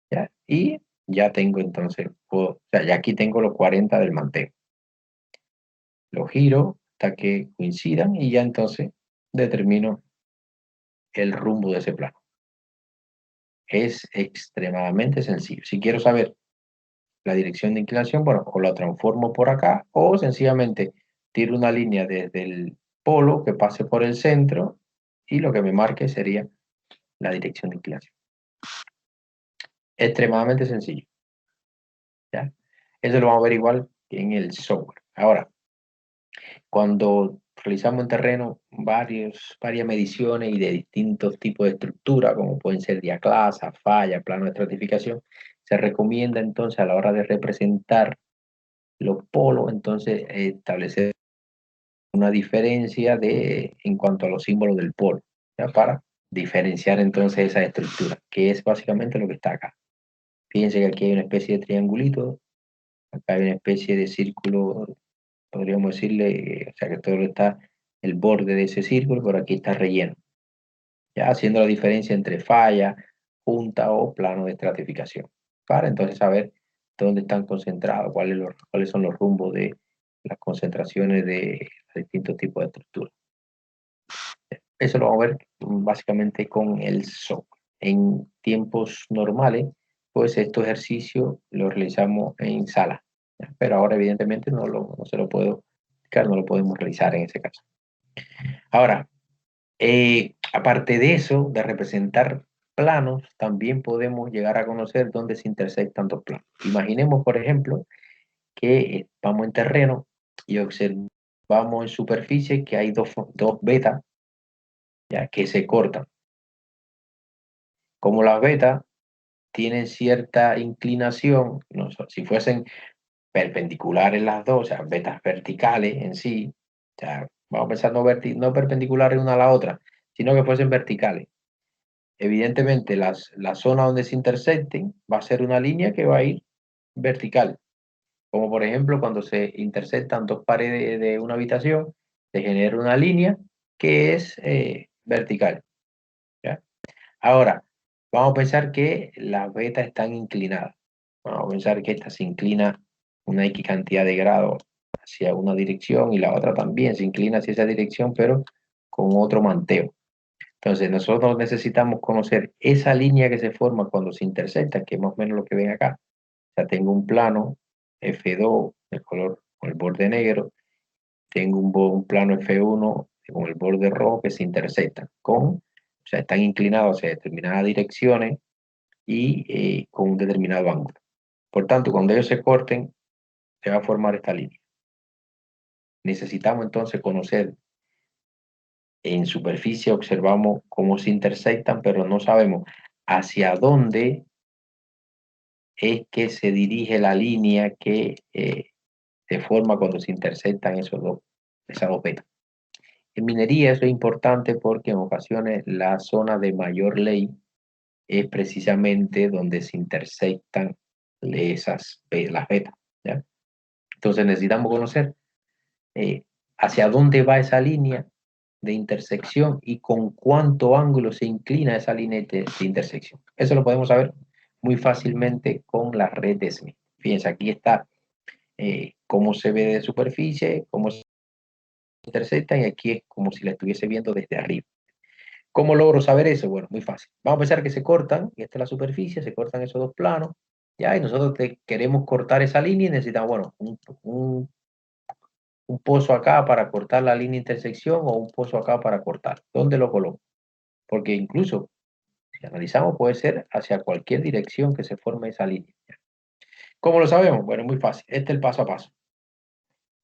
¿ya? Y ya tengo entonces, o sea, ya aquí tengo los 40 del manteo. Lo giro hasta que coincidan y ya entonces determino el rumbo de ese plano. Es extremadamente sencillo. Si quiero saber la dirección de inclinación, bueno, o la transformo por acá o sencillamente tiro una línea desde el polo que pase por el centro y lo que me marque sería la dirección de inclinación. Extremadamente sencillo. ¿Ya? Eso lo vamos a ver igual que en el software. Ahora, cuando realizamos en terreno varias mediciones y de distintos tipos de estructura, como pueden ser diaclasa, falla, plano de estratificación, se recomienda entonces a la hora de representar los polos, entonces establecer una diferencia en cuanto a los símbolos del polo, ¿ya? Para diferenciar entonces esa estructura, que es básicamente lo que está acá. Fíjense que aquí hay una especie de triangulito, acá hay una especie de círculo, podríamos decirle, o sea que todo está el borde de ese círculo, pero aquí está relleno, ya haciendo la diferencia entre falla, junta o plano de estratificación, para entonces saber dónde están concentrados, cuáles son los rumbos de las concentraciones de distintos tipos de estructuras. Eso lo vamos a ver básicamente con el software. En tiempos normales, pues estos ejercicios los realizamos en sala, ¿ya? Pero ahora evidentemente no se lo puedo explicar, no lo podemos realizar en ese caso. Ahora, aparte de eso, de representar planos, también podemos llegar a conocer dónde se intersectan dos planos. Imaginemos, por ejemplo, que vamos en terreno y observamos en superficie que hay dos vetas, ya que se cortan. Como las vetas tienen cierta inclinación, no, si fuesen perpendiculares las dos, o sea, vetas verticales en sí, o sea, vamos a pensar no perpendiculares una a la otra, sino que fuesen verticales. Evidentemente, la zona donde se intersecten va a ser una línea que va a ir vertical. Como por ejemplo, cuando se intersectan dos paredes de una habitación, se genera una línea que es vertical. ¿Ya? Ahora, vamos a pensar que las vetas están inclinadas. Vamos a pensar que esta se inclina una X cantidad de grados hacia una dirección y la otra también se inclina hacia esa dirección, pero con otro manteo. Entonces, nosotros necesitamos conocer esa línea que se forma cuando se intersecta, que es más o menos lo que ven acá. O sea, tengo un plano F2 de color con el borde negro, tengo un plano F1 con el borde rojo que se intersectan o sea, están inclinados hacia determinadas direcciones y con un determinado ángulo. Por tanto, cuando ellos se corten, se va a formar esta línea. Necesitamos entonces conocer en superficie, observamos cómo se intersectan, pero no sabemos hacia dónde es que se dirige la línea que se forma cuando se intersectan esas dos vetas. En minería eso es importante porque en ocasiones la zona de mayor ley es precisamente donde se intersectan las vetas, ¿ya? Entonces necesitamos conocer hacia dónde va esa línea de intersección y con cuánto ángulo se inclina esa línea de intersección. Eso lo podemos saber muy fácilmente con la red de Smith. Fíjense, aquí está cómo se ve de superficie, cómo intersectan y aquí es como si la estuviese viendo desde arriba. ¿Cómo logro saber eso? Bueno, muy fácil. Vamos a pensar que se cortan, y esta es la superficie, se cortan esos dos planos, ya, y nosotros queremos cortar esa línea y necesitamos, bueno, un pozo acá para cortar la línea de intersección o un pozo acá para cortar. ¿Dónde lo coloco? Porque incluso, si analizamos, puede ser hacia cualquier dirección que se forme esa línea. ¿Cómo lo sabemos? Bueno, muy fácil. Este es el paso a paso.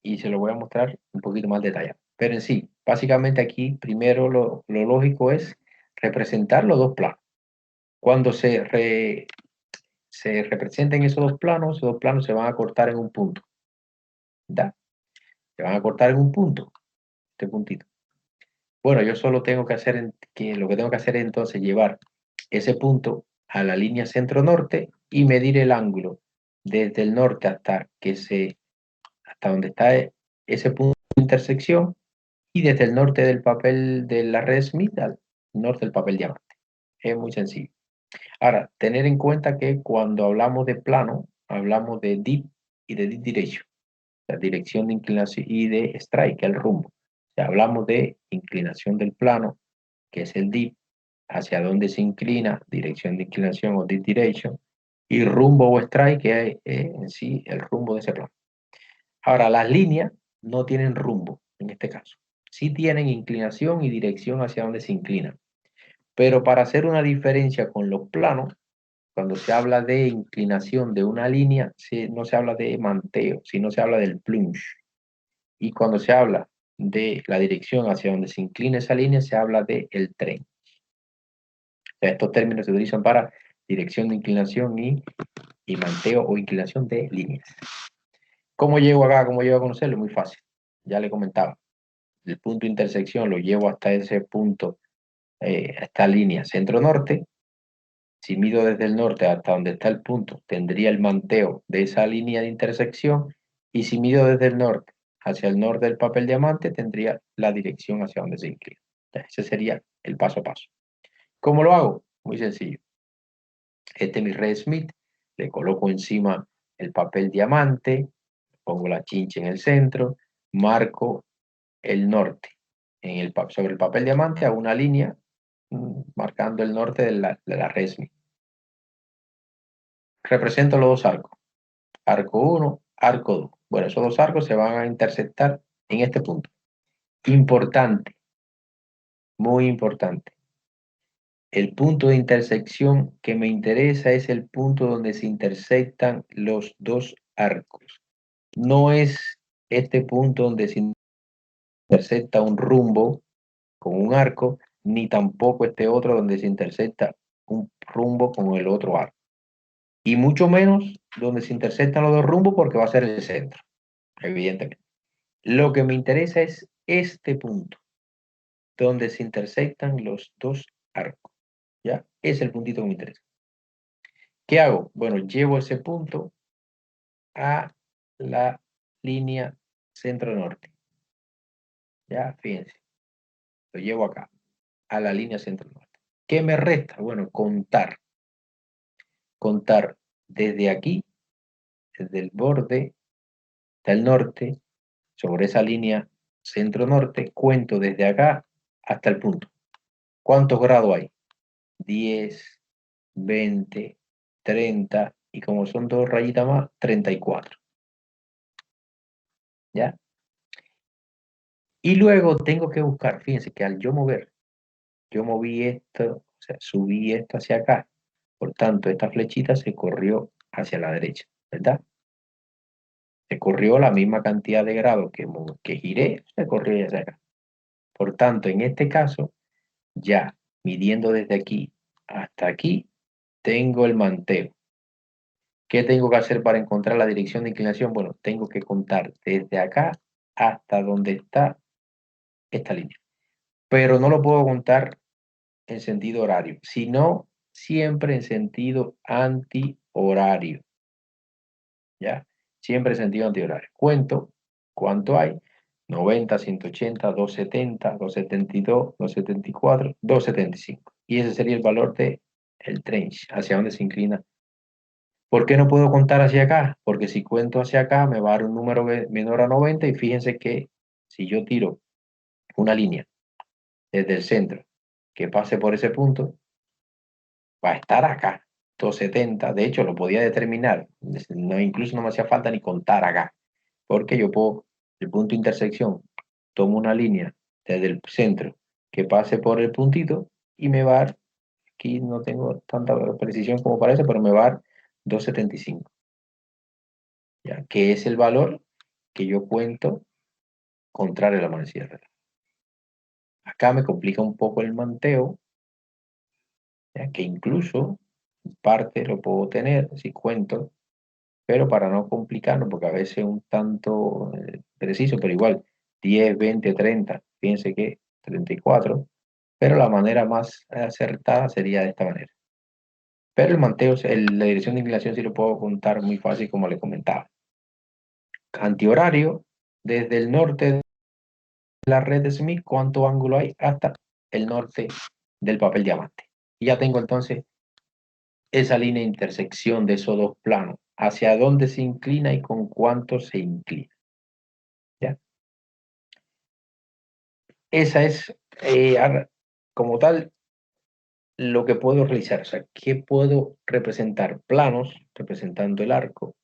Y se lo voy a mostrar un poquito más detallado. Pero en sí, básicamente aquí, primero lo lógico es representar los dos planos. Cuando se representen esos dos planos se van a cortar en un punto. ¿Da? Se van a cortar en un punto, este puntito. Bueno, yo solo tengo que hacer, lo que tengo que hacer es entonces llevar ese punto a la línea centro-norte y medir el ángulo desde el norte hasta donde está ese punto de intersección y desde el norte del papel de la red Smith al norte del papel diamante. Es muy sencillo. Ahora, tener en cuenta que cuando hablamos de plano, hablamos de dip y de dip direction, la dirección de inclinación y de strike, el rumbo. O sea, hablamos de inclinación del plano, que es el dip, hacia dónde se inclina, dirección de inclinación o dip direction, y rumbo o strike, que es en sí el rumbo de ese plano. Ahora, las líneas no tienen rumbo en este caso. Sí tienen inclinación y dirección hacia donde se inclinan. Pero para hacer una diferencia con los planos, cuando se habla de inclinación de una línea, no se habla de manteo, sino se habla del plunge. Y cuando se habla de la dirección hacia donde se inclina esa línea, se habla de el tren. O sea, estos términos se utilizan para dirección de inclinación y manteo o inclinación de líneas. ¿Cómo llego acá? ¿Cómo llego a conocerlo? Muy fácil. Ya le comentaba. El punto de intersección lo llevo hasta ese punto, esta línea centro-norte. Si mido desde el norte hasta donde está el punto, tendría el manteo de esa línea de intersección. Y si mido desde el norte hacia el norte del papel diamante, tendría la dirección hacia donde se inclina. Ese sería el paso a paso. ¿Cómo lo hago? Muy sencillo. Este es mi red Smith. Le coloco encima el papel diamante, pongo la chincha en el centro, marco el norte. Sobre el papel diamante hago una línea marcando el norte de la red Smith. Represento los dos arcos. Arco 1, arco 2. Bueno, esos dos arcos se van a intersectar en este punto. Importante, muy importante. El punto de intersección que me interesa es el punto donde se intersectan los dos arcos. No es este punto donde se intersecta un rumbo con un arco, ni tampoco este otro donde se intersecta un rumbo con el otro arco. Y mucho menos donde se intersectan los dos rumbos porque va a ser el centro, evidentemente. Lo que me interesa es este punto, donde se intersectan los dos arcos. ¿Ya? Es el puntito que me interesa. ¿Qué hago? Bueno, llevo ese punto a la línea centro-norte. ¿Ya? Fíjense. Lo llevo acá, a la línea centro-norte. ¿Qué me resta? Bueno, contar. Contar desde aquí, desde el borde del norte, sobre esa línea centro-norte, cuento desde acá hasta el punto. ¿Cuántos grados hay? 10, 20, 30, y como son dos rayitas más, 34. ¿Ya? Y luego tengo que buscar, fíjense que al yo mover, yo moví esto, o sea, subí esto hacia acá. Por tanto, esta flechita se corrió hacia la derecha, ¿verdad? Se corrió la misma cantidad de grados que giré, se corrió hacia acá. Por tanto, en este caso, ya midiendo desde aquí hasta aquí, tengo el manteo. ¿Qué tengo que hacer para encontrar la dirección de inclinación? Bueno, tengo que contar desde acá hasta donde está esta línea. Pero no lo puedo contar en sentido horario, sino siempre en sentido antihorario. ¿Ya? Siempre en sentido antihorario. Cuento cuánto hay. 90, 180, 270, 272, 274, 275. Y ese sería el valor de el trench, hacia donde se inclina. ¿Por qué no puedo contar hacia acá? Porque si cuento hacia acá me va a dar un número menor a 90 y fíjense que si yo tiro una línea desde el centro que pase por ese punto, va a estar acá, 270. De hecho, lo podía determinar, no, incluso no me hacía falta ni contar acá, porque yo puedo, el punto de intersección, tomo una línea desde el centro que pase por el puntito y me va a dar, aquí no tengo tanta precisión como parece, pero me va a dar 275, ¿ya? Que es el valor que yo cuento contrario a la manecilla de reloj. Acá me complica un poco el manteo, ¿ya? Que incluso en parte lo puedo tener si cuento, pero para no complicarlo, porque a veces es un tanto preciso, pero igual 10, 20, 30, fíjense que 34, pero la manera más acertada sería de esta manera. Pero el manteo, la dirección de inclinación sí lo puedo contar muy fácil como le comentaba. Antihorario, desde el norte de la red de Smith, cuánto ángulo hay hasta el norte del papel diamante. Y ya tengo entonces esa línea de intersección de esos dos planos, hacia dónde se inclina y con cuánto se inclina. ¿Ya? Esa es, como tal, lo que puedo realizar. O sea, ¿qué puedo representar? Planos, representando el arco,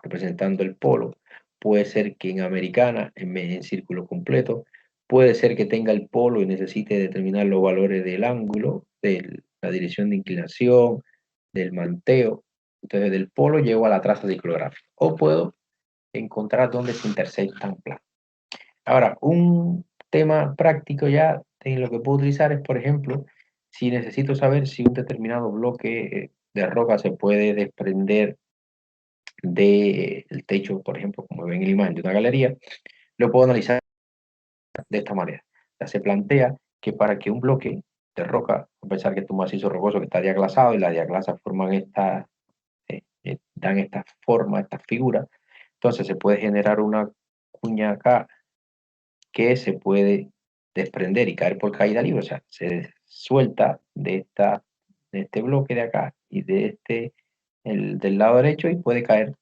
representando el polo. Puede ser que en americana, en círculo completo, puede ser que tenga el polo y necesite determinar los valores del ángulo, de la dirección de inclinación, del manteo. Entonces, del polo llego a la traza ciclográfica. O puedo encontrar dónde se intersectan planos. Ahora, un tema práctico ya en lo que puedo utilizar es, por ejemplo, si necesito saber si un determinado bloque de roca se puede desprender del techo, por ejemplo, como ven en la imagen de una galería, lo puedo analizar de esta manera. Ya se plantea que para que un bloque de roca, a pesar que es un macizo rocoso que está diaglasado y las diaglasas forman dan esta forma, esta figura, entonces se puede generar una cuña acá que se puede desprender y caer por caída libre, o sea, se suelta de este bloque de acá y de del lado derecho y puede caer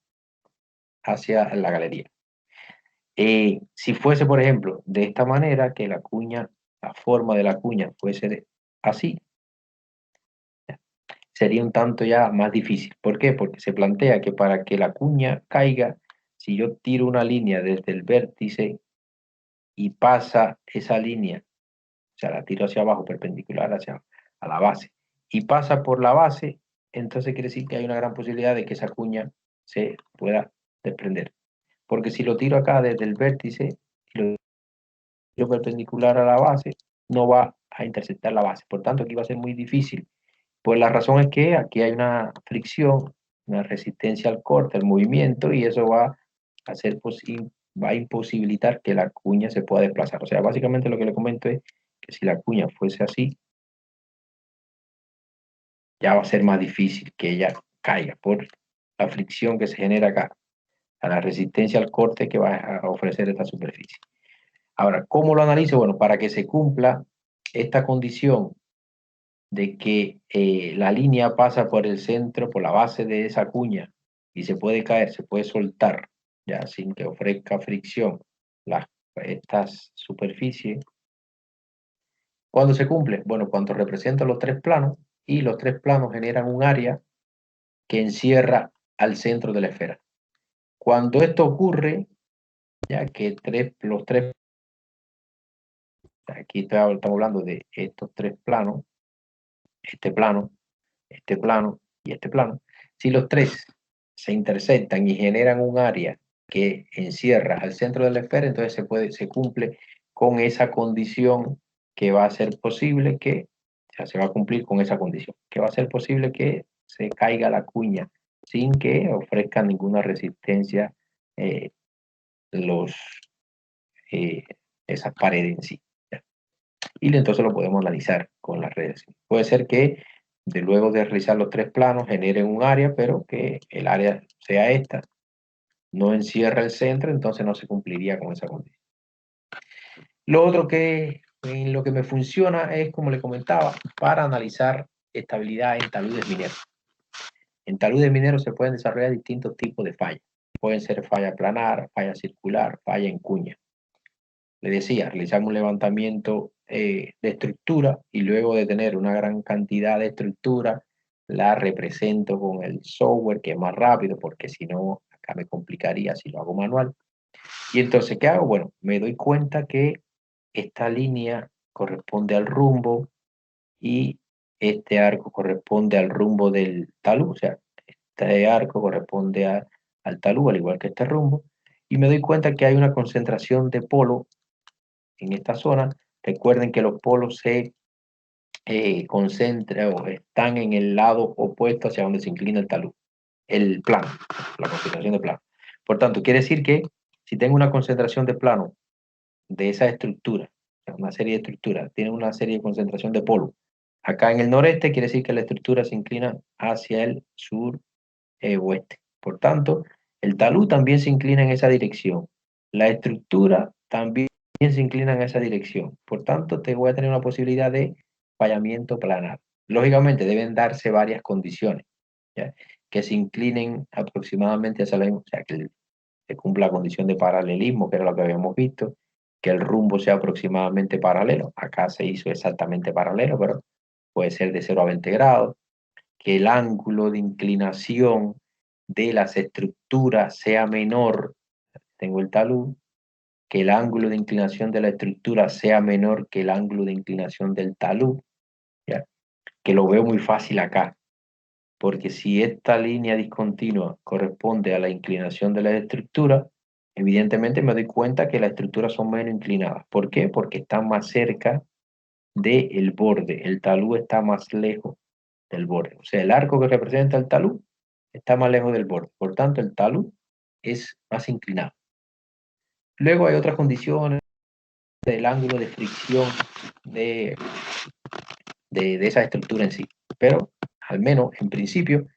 hacia la galería. Si fuese, por ejemplo, de esta manera, que la cuña, la forma de la cuña fuese así, sería un tanto ya más difícil. ¿Por qué? Porque se plantea que para que la cuña caiga, si yo tiro una línea desde el vértice y pasa esa línea, o sea, la tiro hacia abajo, perpendicular a la base, y pasa por la base, entonces quiere decir que hay una gran posibilidad de que esa cuña se pueda desprender. Porque si lo tiro acá desde el vértice y lo tiro perpendicular a la base, no va a interceptar la base. Por tanto, aquí va a ser muy difícil. Pues la razón es que aquí hay una fricción, una resistencia al corte, al movimiento, y eso va a hacer va a imposibilitar que la cuña se pueda desplazar. O sea, básicamente lo que le comento es que si la cuña fuese así, ya va a ser más difícil que ella caiga por la fricción que se genera acá, a la resistencia al corte que va a ofrecer esta superficie. Ahora, ¿cómo lo analizo? Bueno, para que se cumpla esta condición de que la línea pasa por el centro, por la base de esa cuña y se puede caer, se puede soltar, ya sin que ofrezca fricción estas superficies. ¿Cuándo se cumple? Bueno, cuando represento los tres planos y los tres planos generan un área que encierra al centro de la esfera. Cuando esto ocurre, ya que los tres, aquí estamos hablando de estos tres planos, este plano, este plano y este plano, si los tres se intersectan y generan un área que encierra al centro de la esfera, entonces se cumple con esa condición que va a ser posible que, o sea, se va a cumplir con esa condición, que va a ser posible que se caiga la cuña sin que ofrezca ninguna resistencia eh, los, eh, esas paredes en sí. ¿Ya? Y entonces lo podemos analizar con las redes. Puede ser que luego de realizar los tres planos generen un área, pero que el área sea esta, no encierra el centro, entonces no se cumpliría con esa condición. Lo otro que en lo que me funciona es, como le comentaba, para analizar estabilidad en taludes mineros. En taludes mineros se pueden desarrollar distintos tipos de fallas. Pueden ser falla planar, falla circular, falla en cuña. le decía, realizamos un levantamiento de estructura y luego de tener una gran cantidad de estructura, la represento con el software que es más rápido, porque si no, acá me complicaría si lo hago manual. Y entonces, ¿qué hago? Bueno, me doy cuenta que esta línea corresponde al rumbo y este arco corresponde al rumbo del talud, o sea, este arco corresponde al talud, al igual que este rumbo, y me doy cuenta que hay una concentración de polo en esta zona. Recuerden que los polos se concentran o están en el lado opuesto hacia donde se inclina el talud, el plano, la concentración de plano. Por tanto, quiere decir que si tengo una concentración de plano de esa estructura, una serie de estructuras, tiene una serie de concentración de polo. Acá en el noreste quiere decir que la estructura se inclina hacia el sur oeste. Por tanto, el talud también se inclina en esa dirección. La estructura también se inclina en esa dirección. Por tanto, te voy a tener una posibilidad de fallamiento planar. Lógicamente, deben darse varias condiciones, ¿ya? Que se inclinen aproximadamente hacia la misma, o sea, que se cumpla la condición de paralelismo, que era lo que habíamos visto, que el rumbo sea aproximadamente paralelo. Acá se hizo exactamente paralelo, pero puede ser de 0 a 20 grados, que el ángulo de inclinación de las estructuras sea menor, tengo el talud, que el ángulo de inclinación de la estructura sea menor que el ángulo de inclinación del talud, ¿ya? Que lo veo muy fácil acá, porque si esta línea discontinua corresponde a la inclinación de la estructura, evidentemente me doy cuenta que las estructuras son menos inclinadas. ¿Por qué? Porque están más cerca del borde, el talud está más lejos del borde. O sea, el arco que representa el talud está más lejos del borde. Por tanto, el talud es más inclinado. Luego hay otras condiciones del ángulo de fricción de, de esa estructura en sí. Pero, al menos en principio,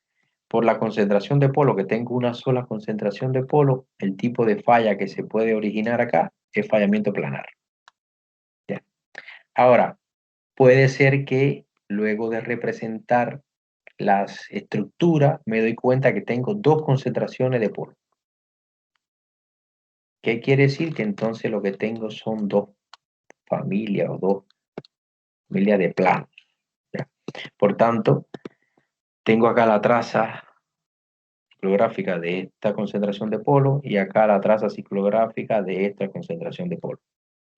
por la concentración de polo, que tengo una sola concentración de polo, el tipo de falla que se puede originar acá es fallamiento planar. ¿Ya? Ahora, puede ser que luego de representar las estructuras, me doy cuenta que tengo dos concentraciones de polo. ¿Qué quiere decir? Que entonces lo que tengo son dos familias o dos familias de planos. ¿Ya? Por tanto, tengo acá la traza ciclográfica de esta concentración de polo y acá la traza ciclográfica de esta concentración de polo.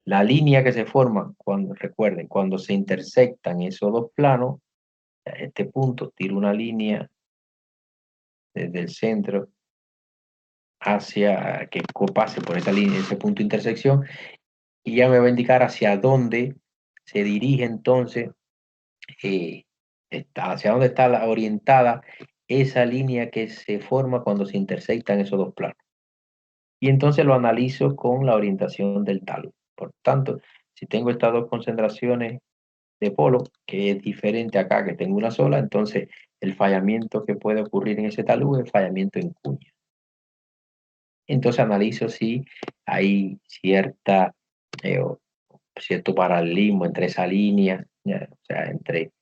La línea que se forma, cuando, recuerden, cuando se intersectan esos dos planos, a este punto tiro una línea desde el centro hacia que pase por esa línea, ese punto de intersección, y ya me va a indicar hacia dónde se dirige entonces, hacia dónde está orientada esa línea que se forma cuando se intersectan esos dos planos. Y entonces lo analizo con la orientación del talud. Por tanto, si tengo estas dos concentraciones de polo, que es diferente acá, que tengo una sola, entonces el fallamiento que puede ocurrir en ese talud es fallamiento en cuña. Entonces analizo si hay cierto paralelismo entre esa línea, ¿ya? O sea, entre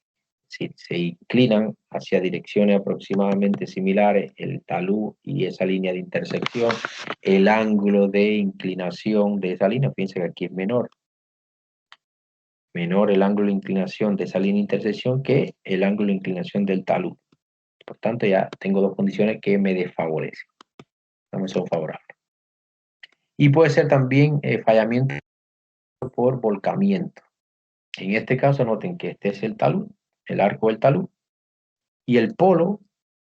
si se inclinan hacia direcciones aproximadamente similares el talud y esa línea de intersección, el ángulo de inclinación de esa línea, fíjense que aquí es menor el ángulo de inclinación de esa línea de intersección que el ángulo de inclinación del talud. Por tanto, ya tengo dos condiciones que me desfavorecen, no me son favorables. Y puede ser también fallamiento por volcamiento. En este caso, noten que este es el talud, el arco del talud, y el polo,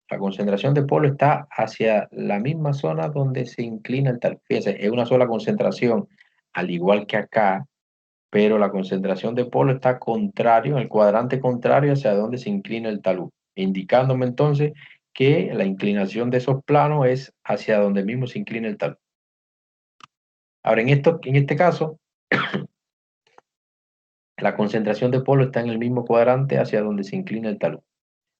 la concentración de polo está hacia la misma zona donde se inclina el talud. Fíjense, es una sola concentración, al igual que acá, pero la concentración de polo está contrario, en el cuadrante contrario hacia donde se inclina el talud, indicándome entonces que la inclinación de esos planos es hacia donde mismo se inclina el talud. Ahora, en este caso, la concentración de polo está en el mismo cuadrante hacia donde se inclina el talud.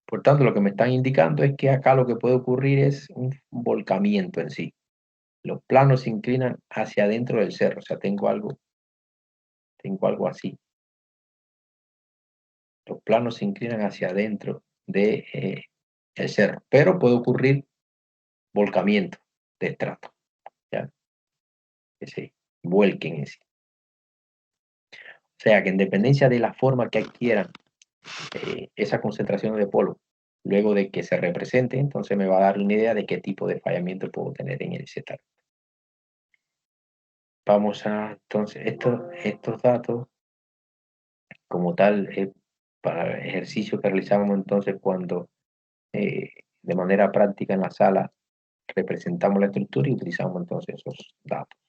Por tanto, lo que me están indicando es que acá lo que puede ocurrir es un volcamiento en sí. Los planos se inclinan hacia adentro del cerro, o sea, tengo algo así. Los planos se inclinan hacia adentro de el cerro, pero puede ocurrir volcamiento de estrato, ¿ya? Que se vuelquen en sí. O sea que en dependencia de la forma que adquieran esa concentración de polvo, luego de que se represente, entonces me va a dar una idea de qué tipo de fallamiento puedo tener en el Z. Vamos a, entonces, estos datos, como tal, para el ejercicio que realizamos entonces cuando de manera práctica en la sala representamos la estructura y utilizamos entonces esos datos.